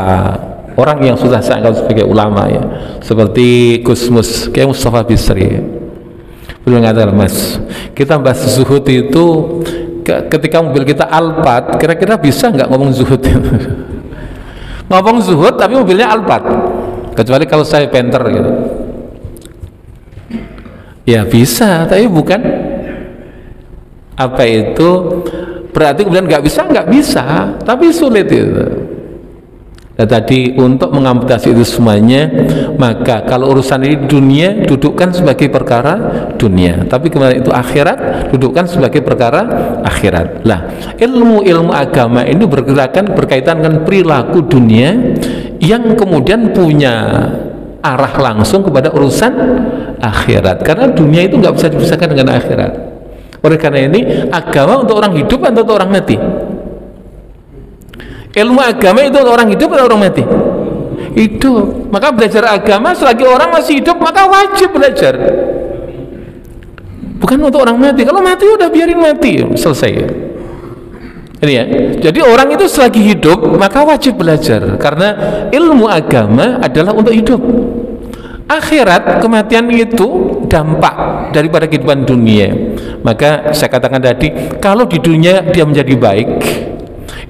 orang yang sudah saya anggap sebagai ulama ya, seperti Gusmus, kayak Mustafa Bisri. Beliau mengatakan, Mas, kita bahas zuhud itu ketika mobil kita Alphard, kira-kira bisa nggak ngomong zuhud? Ngomong zuhud tapi mobilnya Alphard, kecuali kalau saya Panther gitu. Ya bisa, tapi bukan apa itu berarti kemudian nggak bisa, tapi sulit itu. Nah, tadi untuk mengamputasi itu semuanya, maka kalau urusan ini dunia, dudukkan sebagai perkara dunia, tapi kemudian itu akhirat, dudukkan sebagai perkara akhirat. Lah, ilmu agama ini berkaitan dengan perilaku dunia yang kemudian punya arah langsung kepada urusan akhirat, karena dunia itu nggak bisa dipisahkan dengan akhirat. Oleh karena ini, agama untuk orang hidup atau untuk orang mati? Ilmu agama itu orang hidup atau orang mati? Hidup. Maka belajar agama selagi orang masih hidup, maka wajib belajar. Bukan untuk orang mati. Kalau mati udah biarin mati, selesai. Ini ya. Jadi orang itu selagi hidup maka wajib belajar, karena ilmu agama adalah untuk hidup. Akhirat, kematian itu dampak daripada kehidupan dunia. Maka saya katakan tadi, kalau di dunia dia menjadi baik,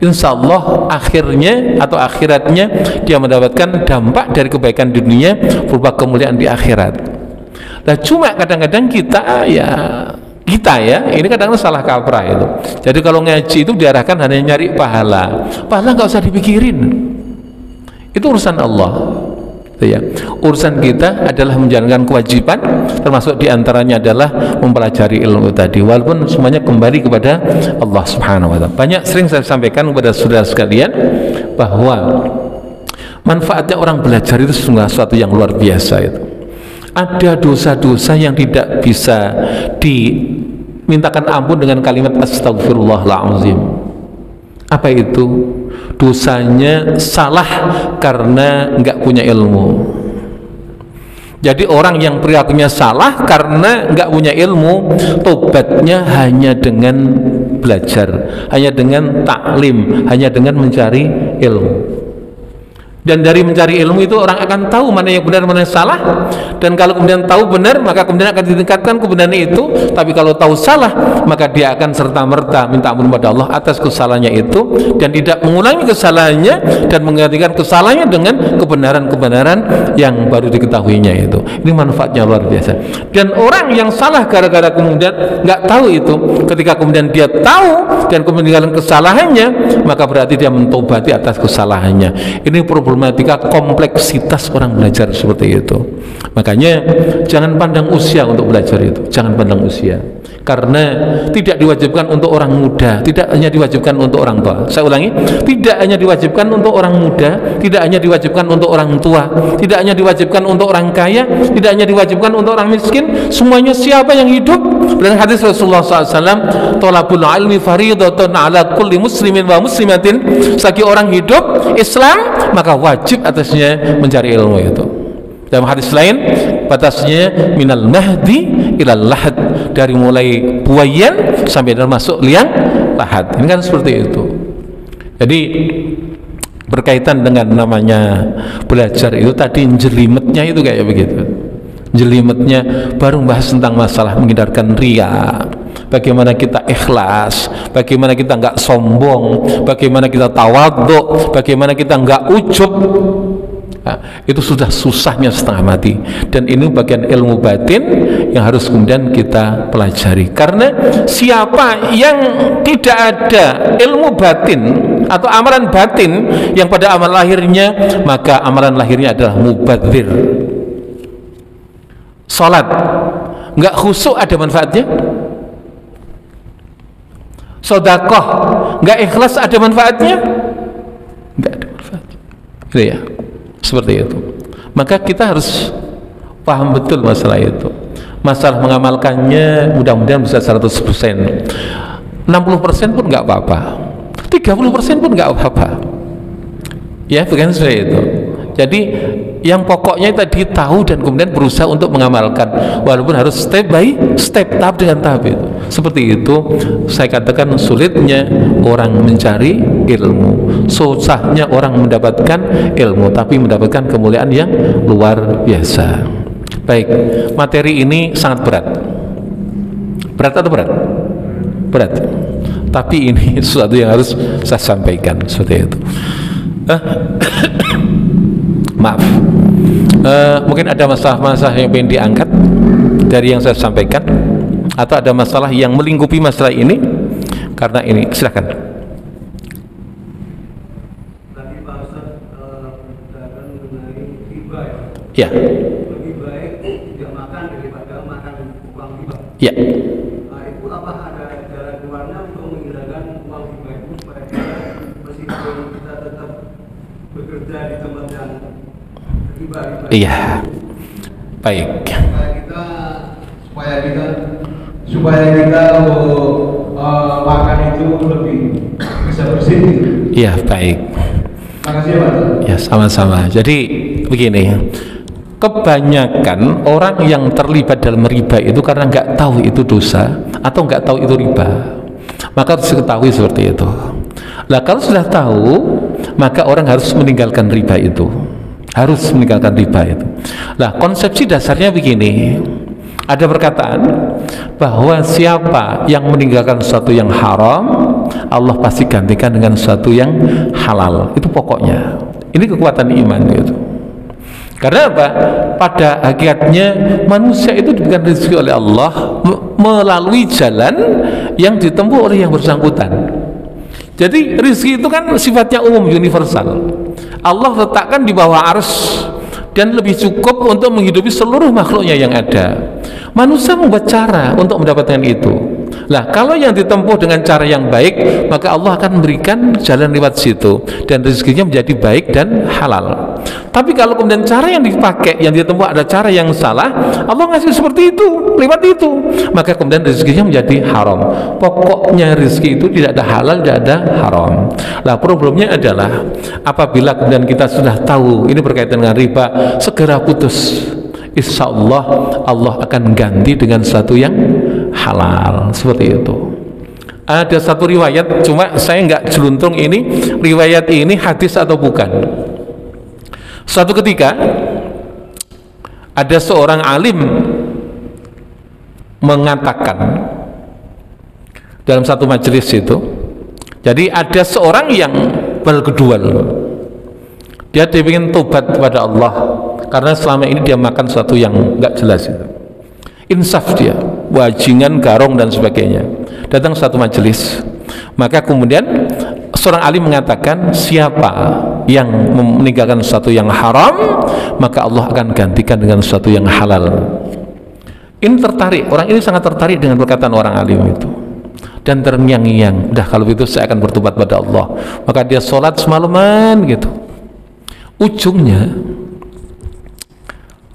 insya Allah akhirnya atau akhiratnya dia mendapatkan dampak dari kebaikan di dunia berupa kemuliaan di akhirat. Nah, cuma kadang-kadang kita ini kadang-kadang salah kaprah itu. Jadi kalau ngaji itu diarahkan hanya nyari pahala nggak usah dipikirin, itu urusan Allah. Ya. Urusan kita adalah menjalankan kewajiban, termasuk diantaranya adalah mempelajari ilmu tadi, walaupun semuanya kembali kepada Allah Subhanahu wa Ta'ala. Banyak sering saya sampaikan kepada saudara sekalian bahwa manfaatnya orang belajar itu sungguh sesuatu yang luar biasa itu. Ada dosa-dosa yang tidak bisa dimintakan ampun dengan kalimat astagfirullahaladzim. Apa itu? Dosanya salah karena nggak punya ilmu. Jadi orang yang perilakunya salah karena nggak punya ilmu, tobatnya hanya dengan belajar, hanya dengan taklim, hanya dengan mencari ilmu. Dan dari mencari ilmu itu orang akan tahu mana yang benar, mana yang salah. Dan kalau kemudian tahu benar, maka kemudian akan ditingkatkan kebenaran itu. Tapi kalau tahu salah, maka dia akan serta-merta minta ampun pada Allah atas kesalahannya itu, dan tidak mengulangi kesalahannya dan menggantikan kesalahannya dengan kebenaran-kebenaran yang baru diketahuinya itu. Ini manfaatnya luar biasa. Dan orang yang salah gara-gara kemudian nggak tahu itu, ketika kemudian dia tahu dan kemudian kesalahannya, maka berarti dia mentobati atas kesalahannya. Ini problematika kompleksitas orang belajar seperti itu. Makanya jangan pandang usia untuk belajar itu, jangan pandang usia, karena tidak diwajibkan untuk orang muda, tidak hanya diwajibkan untuk orang tua. Saya ulangi, tidak hanya diwajibkan untuk orang muda, tidak hanya diwajibkan untuk orang tua, tidak hanya diwajibkan untuk orang kaya, tidak hanya diwajibkan untuk orang miskin. Semuanya siapa yang hidup, dalam hadis Rasulullah SAW, tolabul ilmi faridatun ala kulli muslimin wa muslimatin. Selagi orang hidup Islam, maka wajib atasnya mencari ilmu itu. Dalam hadis lain, batasnya minal mahdi ilal lahad, dari mulai buayan sampai masuk liang lahat. Ini kan seperti itu. Jadi berkaitan dengan namanya belajar itu tadi, jelimetnya itu kayak begitu. Jelimetnya baru bahas tentang masalah menghindarkan riya, bagaimana kita ikhlas, bagaimana kita nggak sombong, bagaimana kita tawadhu, bagaimana kita nggak ujub. Nah, itu sudah susahnya setengah mati, dan ini bagian ilmu batin yang harus kemudian kita pelajari. Karena siapa yang tidak ada ilmu batin atau amalan batin yang pada amal lahirnya, maka amalan lahirnya adalah mubadzir. Salat nggak khusyuk ada manfaatnya, sedekah nggak ikhlas ada manfaatnya, nggak ada manfaatnya. Gitu ya, seperti itu. Maka kita harus paham betul masalah itu. Masalah mengamalkannya mudah-mudahan bisa 100%. 60% pun nggak apa-apa, 30% pun nggak apa-apa. Ya, bukan seperti itu. Jadi yang pokoknya tadi tahu dan kemudian berusaha untuk mengamalkan, walaupun harus step by step, tahap dengan tahap itu. Seperti itu saya katakan sulitnya orang mencari ilmu, susahnya orang mendapatkan ilmu, tapi mendapatkan kemuliaan yang luar biasa. Baik, materi ini sangat berat. Berat atau berat? Berat. Tapi ini sesuatu yang harus saya sampaikan seperti itu. Maaf, mungkin ada masalah-masalah yang ingin diangkat dari yang saya sampaikan, atau ada masalah yang melingkupi masalah ini. karena ini. Silakan. Tadi Pak Ustaz menceritakan mengenai riba Ya. Lebih baik tidak makan daripada makan uang riba. Ya. Nah, itu apa ada jalan keluarnya untuk menghilangkan uang riba itu supaya kita meskipun kita tetap bekerja di tempat yang riba. Iya. Baik. Supaya kita makan itu lebih bisa bersih. Iya, baik. Makasih ya Pak. Ya, sama-sama. Jadi begini, kebanyakan orang yang terlibat dalam riba itu karena nggak tahu itu dosa atau nggak tahu itu riba, maka harus diketahui seperti itu. Nah, kalau sudah tahu, maka orang harus meninggalkan riba itu, harus meninggalkan riba itu. Nah, konsepsi dasarnya begini, ada perkataan bahwa siapa yang meninggalkan sesuatu yang haram, Allah pasti gantikan dengan sesuatu yang halal. Itu pokoknya. Ini kekuatan iman gitu. Karena apa? Pada hakikatnya manusia itu diberikan rezeki oleh Allah melalui jalan yang ditempuh oleh yang bersangkutan. Jadi rezeki itu kan sifatnya umum, universal. Allah letakkan di bawah arsy dan lebih cukup untuk menghidupi seluruh makhluknya yang ada. Manusia membuat cara untuk mendapatkan itu. Nah, kalau yang ditempuh dengan cara yang baik, maka Allah akan memberikan jalan lewat situ dan rezekinya menjadi baik dan halal. Tapi kalau kemudian cara yang dipakai, yang ditempuh ada cara yang salah, Allah ngasih seperti itu, lewat itu, maka kemudian rezekinya menjadi haram. Pokoknya rezeki itu tidak ada halal, tidak ada haram. Nah, problemnya adalah apabila kemudian kita sudah tahu ini berkaitan dengan riba, segera putus. Insya Allah Allah akan ganti dengan sesuatu yang halal, seperti itu. Ada satu riwayat, cuma saya nggak jeluntung ini riwayat ini hadis atau bukan. Suatu ketika ada seorang alim mengatakan dalam satu majelis itu, jadi ada seorang yang berkedual, dia ingin tobat kepada Allah karena selama ini dia makan sesuatu yang nggak jelas itu. Insaf dia, wajingan, garong dan sebagainya. Datang satu majelis, maka kemudian seorang alim mengatakan, siapa yang meninggalkan sesuatu yang haram, maka Allah akan gantikan dengan sesuatu yang halal. Ini tertarik, orang ini sangat tertarik dengan perkataan orang alim itu dan terngiang-ngiang. Udah, kalau begitu saya akan bertobat pada Allah. Maka dia sholat semalaman gitu. Ujungnya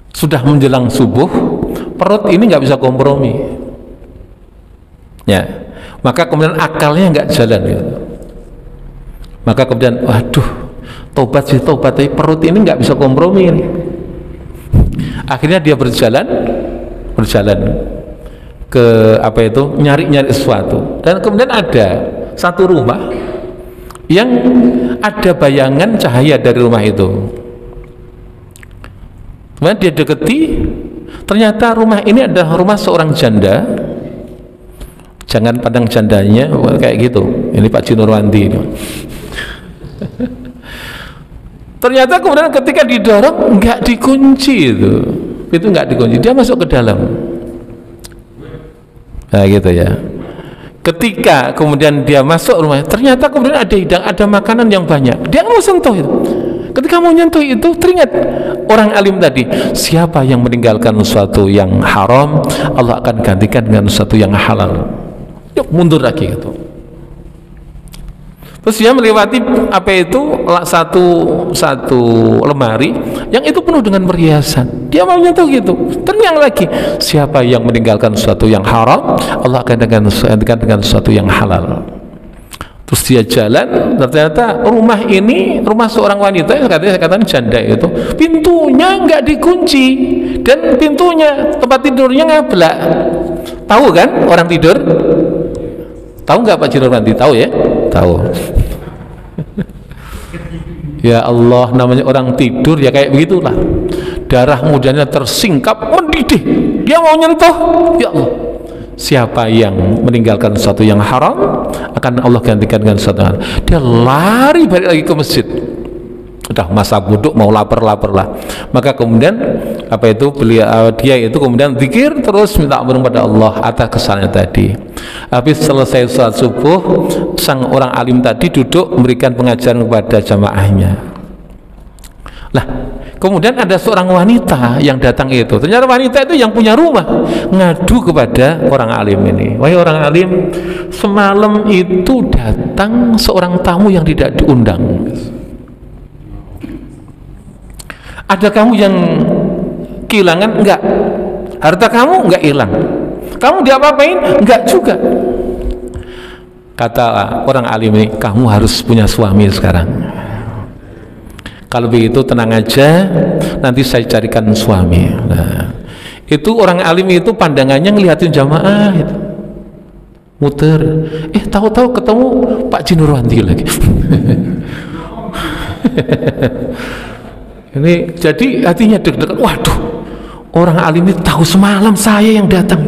sudah menjelang subuh, perut ini nggak bisa kompromi ya, maka kemudian akalnya nggak jalan gitu. Maka kemudian, waduh, tobat sih tobat, tapi perut ini nggak bisa kompromi ini. Akhirnya dia berjalan ke apa itu, nyari sesuatu, dan kemudian ada satu rumah yang ada bayangan cahaya dari rumah itu. Kemudian dia deketi, ternyata rumah ini adalah rumah seorang janda. Jangan pandang jandanya kayak gitu, ini Pak Jinurwanti ini. Ternyata kemudian ketika didorong nggak dikunci, itu nggak dikunci, dia masuk ke dalam. Nah gitu ya. Ketika kemudian dia masuk rumahnya, ternyata kemudian ada hidang, ada makanan yang banyak. Dia mau sentuh itu. Ketika mau nyentuh itu, teringat orang alim tadi, siapa yang meninggalkan sesuatu yang haram, Allah akan gantikan dengan sesuatu yang halal. Yuk mundur lagi gitu. Terus dia melewati apa itu, satu lemari yang itu penuh dengan perhiasan. Dia mau nyentuh gitu, terngiang lagi, siapa yang meninggalkan sesuatu yang haram, Allah akan gantikan dengan sesuatu yang halal. Terus dia jalan, ternyata rumah ini rumah seorang wanita yang katakan janda itu, pintunya nggak dikunci dan pintunya, tempat tidurnya ngablak. Tahu kan orang tidur? Tahu nggak Pak Jinurwanti? Tahu ya? Tahu. Ya Allah, namanya orang tidur ya kayak begitulah. Darah mudanya tersingkap, mendidih. Dia mau nyentuh, ya Allah. Siapa yang meninggalkan sesuatu yang haram, akan Allah gantikan dengan sesuatu yang halal. Dia lari balik lagi ke masjid. udah masa bodoh, mau lapar lah. Maka kemudian dia itu kemudian zikir terus minta ampun pada Allah atas kesalahannya tadi. Habis selesai sholat subuh, sang orang alim tadi duduk memberikan pengajaran kepada jamaahnya. Lah, kemudian ada seorang wanita yang datang itu. Ternyata wanita itu yang punya rumah, ngadu kepada orang alim ini. Wahai orang alim, semalam itu datang seorang tamu yang tidak diundang. Ada kamu yang kehilangan? Enggak. Harta kamu enggak hilang. Kamu diapa-apain? Enggak juga. Kata orang alim ini, kamu harus punya suami sekarang. Kalau begitu tenang aja, nanti saya carikan suami. Nah, itu orang alim itu pandangannya ngeliatin jamaah itu. Muter. Tahu-tahu ketemu Pak Jinurwanti lagi. Ini jadi hatinya deg-degan. Waduh, orang alim ini tahu semalam saya yang datang.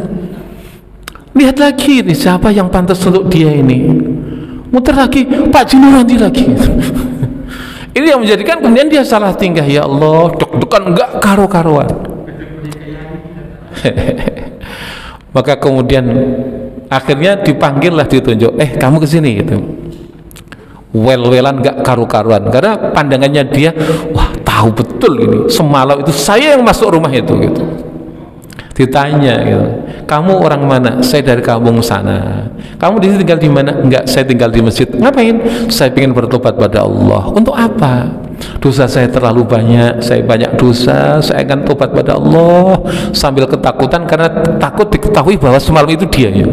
Lihat lagi nih siapa yang pantas untuk dia ini. Muter lagi, Pak Jinurwanti lagi. Ini yang menjadikan kemudian dia salah tingkah. Ya Allah, deg-degan enggak karu-karuan. Maka kemudian akhirnya dipanggillah, ditunjuk, kamu kesini gitu. Wel-welan enggak karu-karuan karena pandangannya dia, wah tahu betul ini semalam itu saya yang masuk rumah itu gitu. Ditanya gitu, kamu orang mana? Saya dari kampung sana. Kamu di sini tinggal di mana? Enggak, saya tinggal di masjid. Ngapain? Saya ingin bertobat pada Allah. Untuk apa? Dosa saya terlalu banyak, saya banyak dosa, saya akan tobat pada Allah. Sambil ketakutan karena takut diketahui bahwa semalam itu dia ya.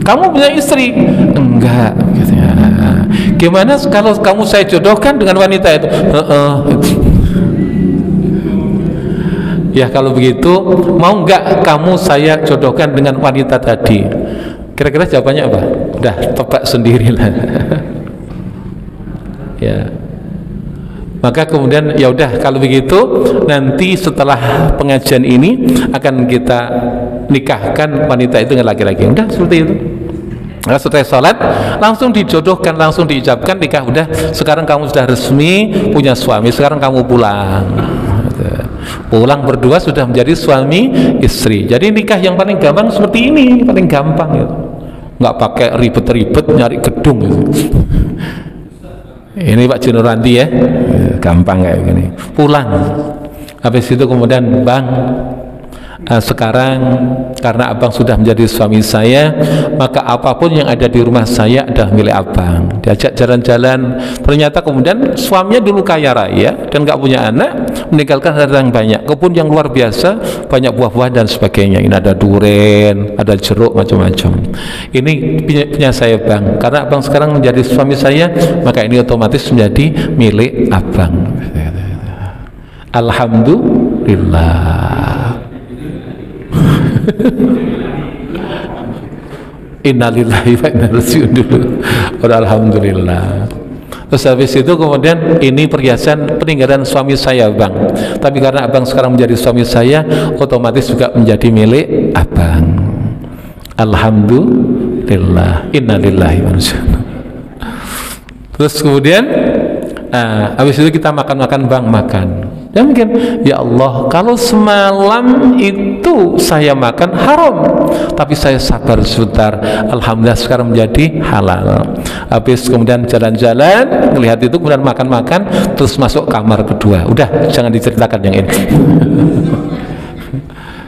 Kamu punya istri? Enggak gitu ya. Gimana kalau kamu saya jodohkan dengan wanita itu? Ya kalau begitu mau enggak kamu saya jodohkan dengan wanita tadi? Kira-kira jawabannya apa? Udah tebak sendirilah. Ya. Maka kemudian ya udah kalau begitu nanti setelah pengajian ini akan kita nikahkan wanita itu dengan laki-laki. Udah seperti itu. Nah, setelah sholat langsung dijodohkan, langsung diucapkan nikah. Udah sekarang kamu sudah resmi punya suami, sekarang kamu pulang. Pulang berdua sudah menjadi suami istri. Jadi nikah yang paling gampang seperti ini, paling gampang gitu. Nggak pakai ribet-ribet nyari gedung gitu. Ini Pak Jinurwanti ya, gampang kayak gini. Pulang. Habis itu kemudian Bang, sekarang karena abang sudah menjadi suami saya, maka apapun yang ada di rumah saya adalah milik abang. Diajak jalan-jalan, ternyata kemudian suaminya dulu kaya raya dan nggak punya anak, meninggalkan harta yang banyak, kebun yang luar biasa, banyak buah-buahan dan sebagainya. Ini ada durian, ada jeruk, macam-macam. Ini punya saya Bang, karena abang sekarang menjadi suami saya, maka ini otomatis menjadi milik abang. Alhamdulillah. Innalillahi wa inna ilaihi raji'un dulu. Alhamdulillah. Terus habis itu kemudian ini perhiasan peninggalan suami saya Bang, tapi karena abang sekarang menjadi suami saya, otomatis juga menjadi milik abang. Alhamdulillah. Innalillahi wa inna ilaihi raji'un. Terus kemudian habis itu kita makan-makan Bang, makan. Dan mungkin, ya Allah, kalau semalam itu saya makan haram, tapi saya sabar sebentar, alhamdulillah sekarang menjadi halal. Habis kemudian jalan-jalan, melihat itu, kemudian makan-makan, terus masuk kamar kedua. Udah, jangan diceritakan yang ini.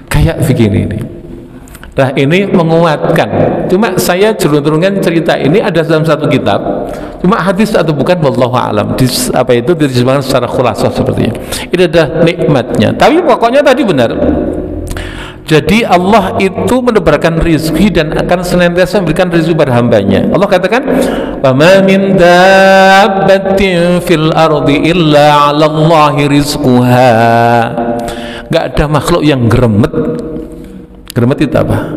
Kayak begini ini. Nah ini menguatkan. Cuma saya turun-turunkan cerita ini ada dalam satu kitab. Cuma hadis atau bukan, wallahu alam. Diterjemahkan secara khulasah sepertinya. Ini adalah nikmatnya. Tapi pokoknya tadi benar. Jadi Allah itu menebarkan rizki dan akan senantiasa memberikan rizki pada hambanya. Allah katakan, "Wa ma min dabbatin fil ardi illa 'ala Allahi rizquha." Enggak ada makhluk yang geremet. Geremet itu apa?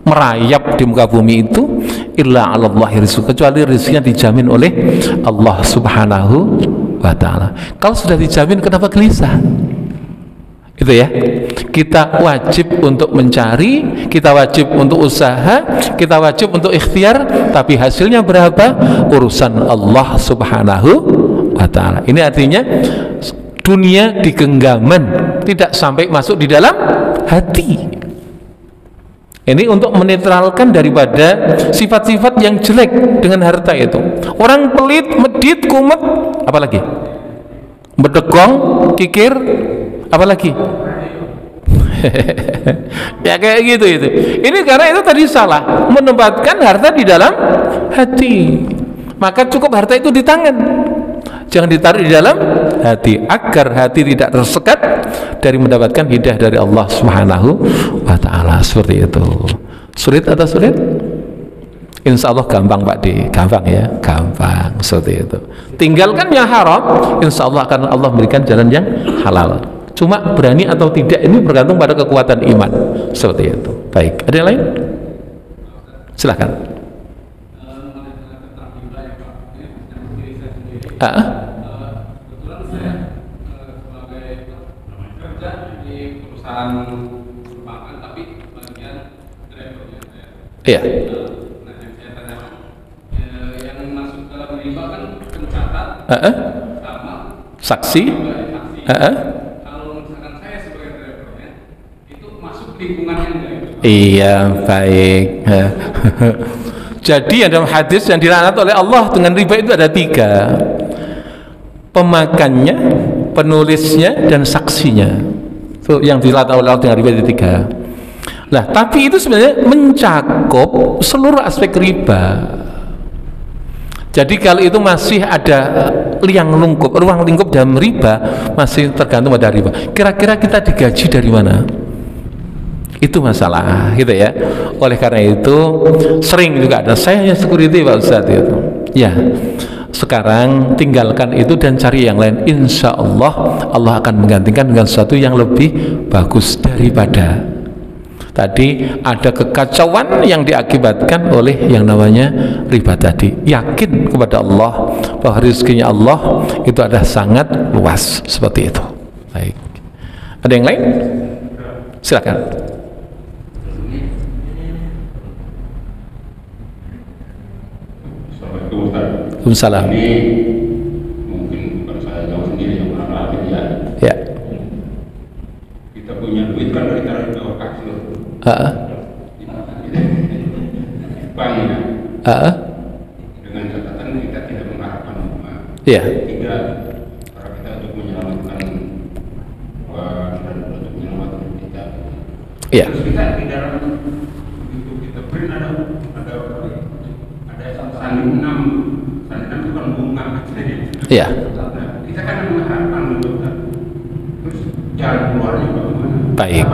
Merayap di muka bumi itu illa 'ala Allahi rizquha, kecuali rizkinya dijamin oleh Allah Subhanahu wa ta'ala. Kalau sudah dijamin, kenapa gelisah? Itu ya, kita wajib untuk mencari, kita wajib untuk usaha, kita wajib untuk ikhtiar, tapi hasilnya berapa? Urusan Allah Subhanahu wa ta'ala. Ini artinya dunia di genggaman, tidak sampai masuk di dalam hati. Ini untuk menetralkan daripada sifat-sifat yang jelek dengan harta itu. Orang pelit, medit, kumet, apalagi bedegong, kikir, apalagi ya kayak gitu itu. Ini karena itu tadi salah menempatkan harta di dalam hati. Maka cukup harta itu di tangan, jangan ditaruh di dalam hati, agar hati tidak tersekat dari mendapatkan hidayah dari Allah Subhanahu wa ta'ala. Seperti itu. Sulit atau sulit? Insya Allah gampang Pak D, gampang ya, gampang. Seperti itu. Tinggalkan yang haram, insya Allah akan Allah berikan jalan yang halal. Cuma berani atau tidak ini bergantung pada kekuatan iman. Seperti itu. Baik, ada yang lain? Silahkan. Kebetulan saya sebagai kerja di perusahaan perbankan, tapi bagian drivernya saya. Iya. Nah, yang saya tanyakan, yang masuk dalam riba kan pencatat sama saksi. Kalau misalkan saya sebagai drivernya, itu masuk lingkungannya enggak itu? Iya, baik. Jadi dalam hadis yang dilaknat oleh Allah dengan riba itu ada 3. Pemakannya, penulisnya, dan saksinya. Itu yang dilaknat oleh Allah dengan riba itu 3. Nah, tapi itu sebenarnya mencakup seluruh aspek riba. Jadi kalau itu masih ada ruang lingkup dalam riba, masih tergantung pada riba. Kira-kira kita digaji dari mana? Itu masalah gitu ya. Oleh karena itu sering juga ada, saya hanya security Pak Ustadz itu ya, sekarang tinggalkan itu dan cari yang lain. Insya Allah Allah akan menggantikan dengan sesuatu yang lebih bagus daripada tadi. Ada kekacauan yang diakibatkan oleh yang namanya riba tadi. Yakin kepada Allah bahwa rezekinya Allah itu adalah sangat luas. Seperti itu. Baik, ada yang lain? Silakan. Waalaikumsalam. Ini mungkin bukan saya jauh sendiri yang pernah ya. Ya. Kita punya duit kan dari taruh di bawah kasur. Bank ya. Dengan catatan kita tidak mengharapkan bunga. Iya. Tiga, karena kita untuk menyelamatkan uang dan untuk menyelamatkan kita. Iya. Terus kita di dalam begitu kita print ada sanding 6 itu kan bunga kecilnya. Iya. Nah, kita kan mengharapkan untuk terus jalan keluarnya bagaimana? Baik.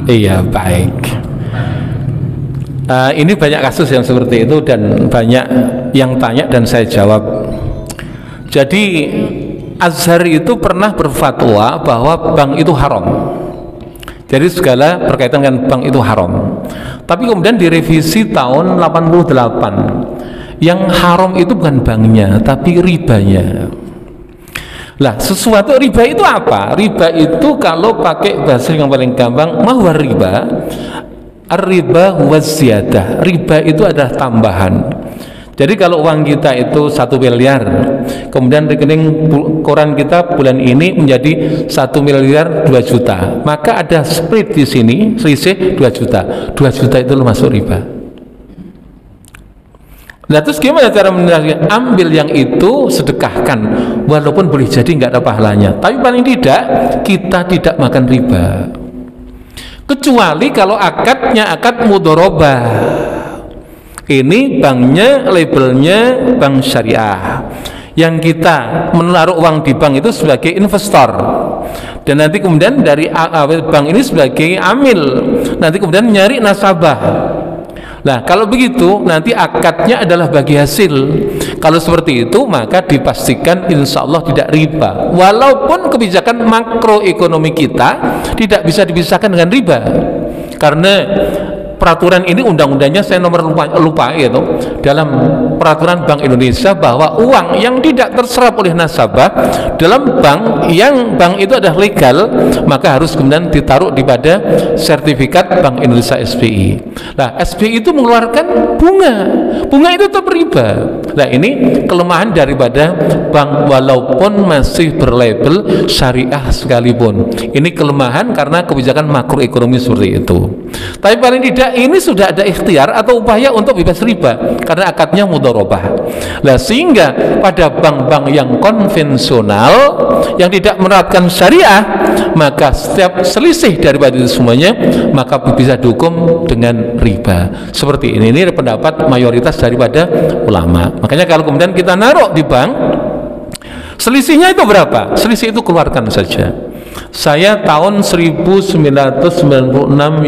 Iya, baik. Ini banyak kasus yang seperti itu dan banyak yang tanya dan saya jawab. Jadi Azhar itu pernah berfatwa bahwa bank itu haram. Jadi segala berkaitan dengan bank itu haram. Tapi kemudian direvisi tahun 88. Yang haram itu bukan banknya, tapi ribanya. Lah, sesuatu riba itu apa? Riba itu kalau pakai bahasa yang paling gampang, mahwa riba. Ar-riba huwa ziyadah. Riba itu adalah tambahan. Jadi kalau uang kita itu 1 miliar, kemudian rekening koran kita bulan ini menjadi 1 miliar 2 juta, maka ada split di sini, selisih 2 juta. 2 juta itu masuk riba. Nah, terus gimana cara menjelaskan? Ambil yang itu, sedekahkan, walaupun boleh jadi nggak ada pahalanya, tapi paling tidak kita tidak makan riba. Kecuali kalau akadnya akad mudharabah. Ini banknya, labelnya bank syariah. Yang kita menaruh uang di bank itu sebagai investor, dan nanti kemudian dari bank ini sebagai amil, nanti kemudian nyari nasabah. Nah, kalau begitu nanti akadnya adalah bagi hasil. Kalau seperti itu maka dipastikan insya Allah tidak riba. Walaupun kebijakan makroekonomi kita tidak bisa dipisahkan dengan riba, karena peraturan ini undang-undangnya saya nomor lupa gitu, dalam peraturan Bank Indonesia bahwa uang yang tidak terserap oleh nasabah dalam bank yang bank itu adalah legal, maka harus kemudian ditaruh di pada sertifikat Bank Indonesia SBI. Nah, SBI itu mengeluarkan bunga itu tetap riba. Nah, ini kelemahan daripada bank walaupun masih berlabel syariah sekalipun. Ini kelemahan karena kebijakan makroekonomi seperti itu. Tapi paling tidak ini sudah ada ikhtiar atau upaya untuk bebas riba karena akadnya mudharabah. Nah, sehingga pada bank-bank yang konvensional yang tidak menerapkan syariah, maka setiap selisih daripada itu semuanya maka bisa dihukum dengan riba. Seperti ini pendapat mayoritas daripada ulama. Makanya kalau kemudian kita naruh di bank, selisihnya itu berapa? Selisih itu keluarkan saja. Saya tahun 1996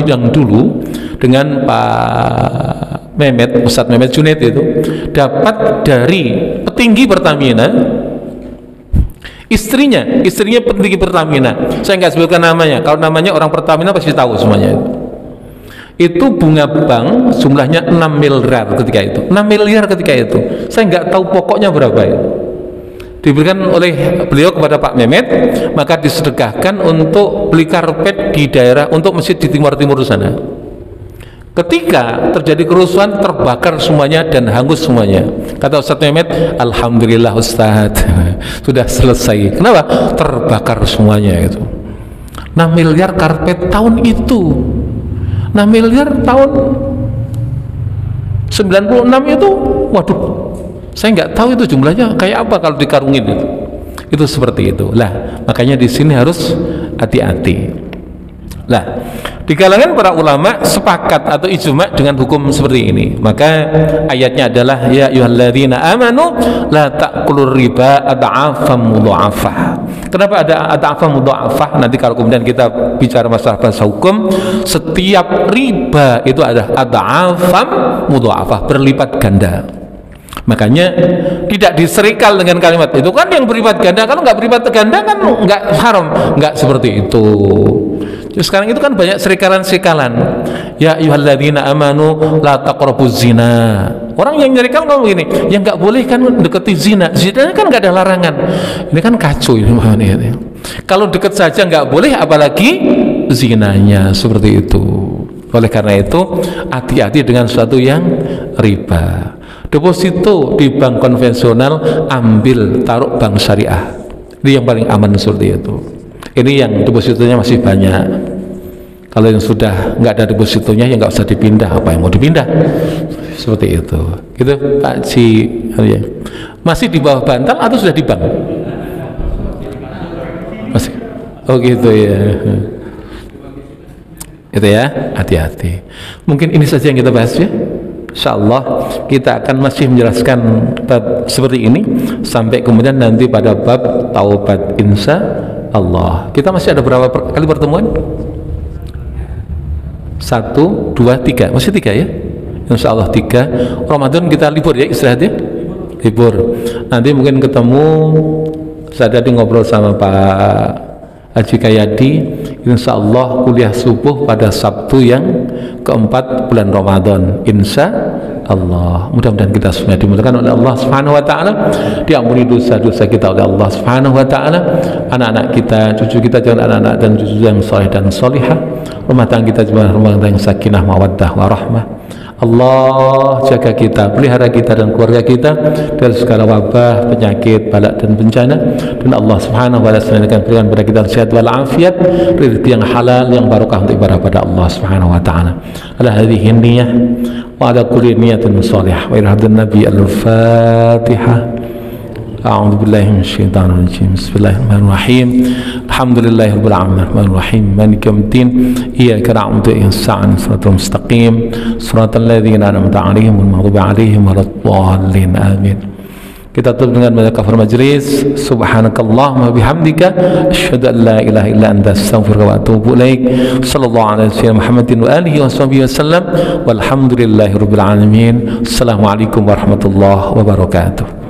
yang dulu dengan Pak Mehmet, Ustadz Mehmet Junaid itu dapat dari petinggi Pertamina, istrinya petinggi Pertamina, saya nggak sebutkan namanya, kalau namanya orang Pertamina pasti tahu semuanya. Itu bunga bank jumlahnya 6 miliar ketika itu, 6 miliar ketika itu, saya nggak tahu pokoknya berapa itu, diberikan oleh beliau kepada Pak Mehmet, maka disedekahkan untuk beli karpet di daerah untuk masjid di Timur sana. Ketika terjadi kerusuhan, terbakar semuanya dan hangus semuanya. Kata Ustadz Mehmet, alhamdulillah Ustadz, sudah selesai. Kenapa? Terbakar semuanya itu. 6 miliar karpet tahun itu, 6 miliar tahun 96 itu, waduh, saya nggak tahu itu jumlahnya kayak apa kalau dikarungin itu seperti itu. Lah, makanya di sini harus hati-hati. Lah, di kalangan para ulama sepakat atau ijma dengan hukum seperti ini. Maka ayatnya adalah ya ayyuhalladzina amanu la ta'kulur riba ad'afan mudha'afah. Kenapa ada ad'afan mudha'afah? Nanti kalau kemudian kita bicara masalah bahasa hukum, setiap riba itu ada ad'afan mudha'afah, berlipat ganda. Makanya tidak diserikal dengan kalimat itu kan yang berlipat ganda. Kalau nggak berlipat ganda kan nggak haram, nggak seperti itu. Terus sekarang itu kan banyak serikalan-serikalan. Ya ayyuhalladzina amanu la taqrabuz zina. Orang yang nyerikal ngomong begini, yang nggak boleh kan deketi zina. Zinanya kan nggak ada larangan. Ini kan kacau ini. Kalau deket saja nggak boleh, apalagi zinanya, seperti itu. Oleh karena itu hati-hati dengan sesuatu yang riba. Deposito di bank konvensional ambil, taruh bank syariah. Ini yang paling aman seperti itu. Ini yang depositonya masih banyak. Kalau yang sudah nggak ada depositonya, ya nggak usah dipindah. Apa yang mau dipindah? Seperti itu. Gitu Pak Ci. Masih di bawah bantal atau sudah di bank? Masih. Oh gitu ya. Itu ya, hati-hati. Mungkin ini saja yang kita bahas ya. InsyaAllah kita akan masih menjelaskan bab seperti ini sampai kemudian nanti pada bab taubat insya Allah. Kita masih ada berapa kali pertemuan? 1, 2, 3, masih 3 ya? Insya Allah 3. Ramadan kita libur ya, istirahat ya? Libur. Nanti mungkin ketemu, saya tadi ngobrol sama Pak Haji Kayadi, insya Allah kuliah subuh pada Sabtu yang keempat bulan Ramadan, insya Allah. Mudah-mudahan kita semua dimudahkan oleh Allah Subhanahu Wa Taala, diampuni dosa-dosa kita oleh Allah Subhanahu Wa Taala, anak-anak kita, cucu kita jangan anak-anak dan cucu yang soleh dan solihah, rumah tangga kita juga rumah tangga yang sakinah mawaddah warahmah. Allah jaga kita, pelihara kita dan keluarga kita dari segala wabah, penyakit, balak dan bencana. Dan Allah Subhanahu wa taala akan berikan kepada kita sehat wal afiat, rezeki yang halal, yang barokah untuk ibadah pada Allah Subhanahu wa taala. Ala hadhihi niyyah wa ala kulli niyatin shalihah wa ila haddan nabi al-Fatihah. A'udzu billahi minasyaitonir rajim. Bismillahirrahmanirrahim. Alhamdulillahirabbil alamin. Arrahim. Maliki yaumiddin. Iyyaka na'budu wa iyyaka nasta'in. Shiratal mustaqim. Shiratal ladzina an'amta 'alaihim ghairil maghdubi 'alaihim waladdallin. Amin. Kita tutup dengan baca kafar majlis. Subhanakallahumma bihamdika asyhadu an la ilaha illa anta astaghfiruka wa atubu ilaik. Sallallahu alaihi wasallam Muhammadin wa alihi washabihi wasallam. Walhamdulillahirabbil alamin. Assalamualaikum warahmatullahi wabarakatuh.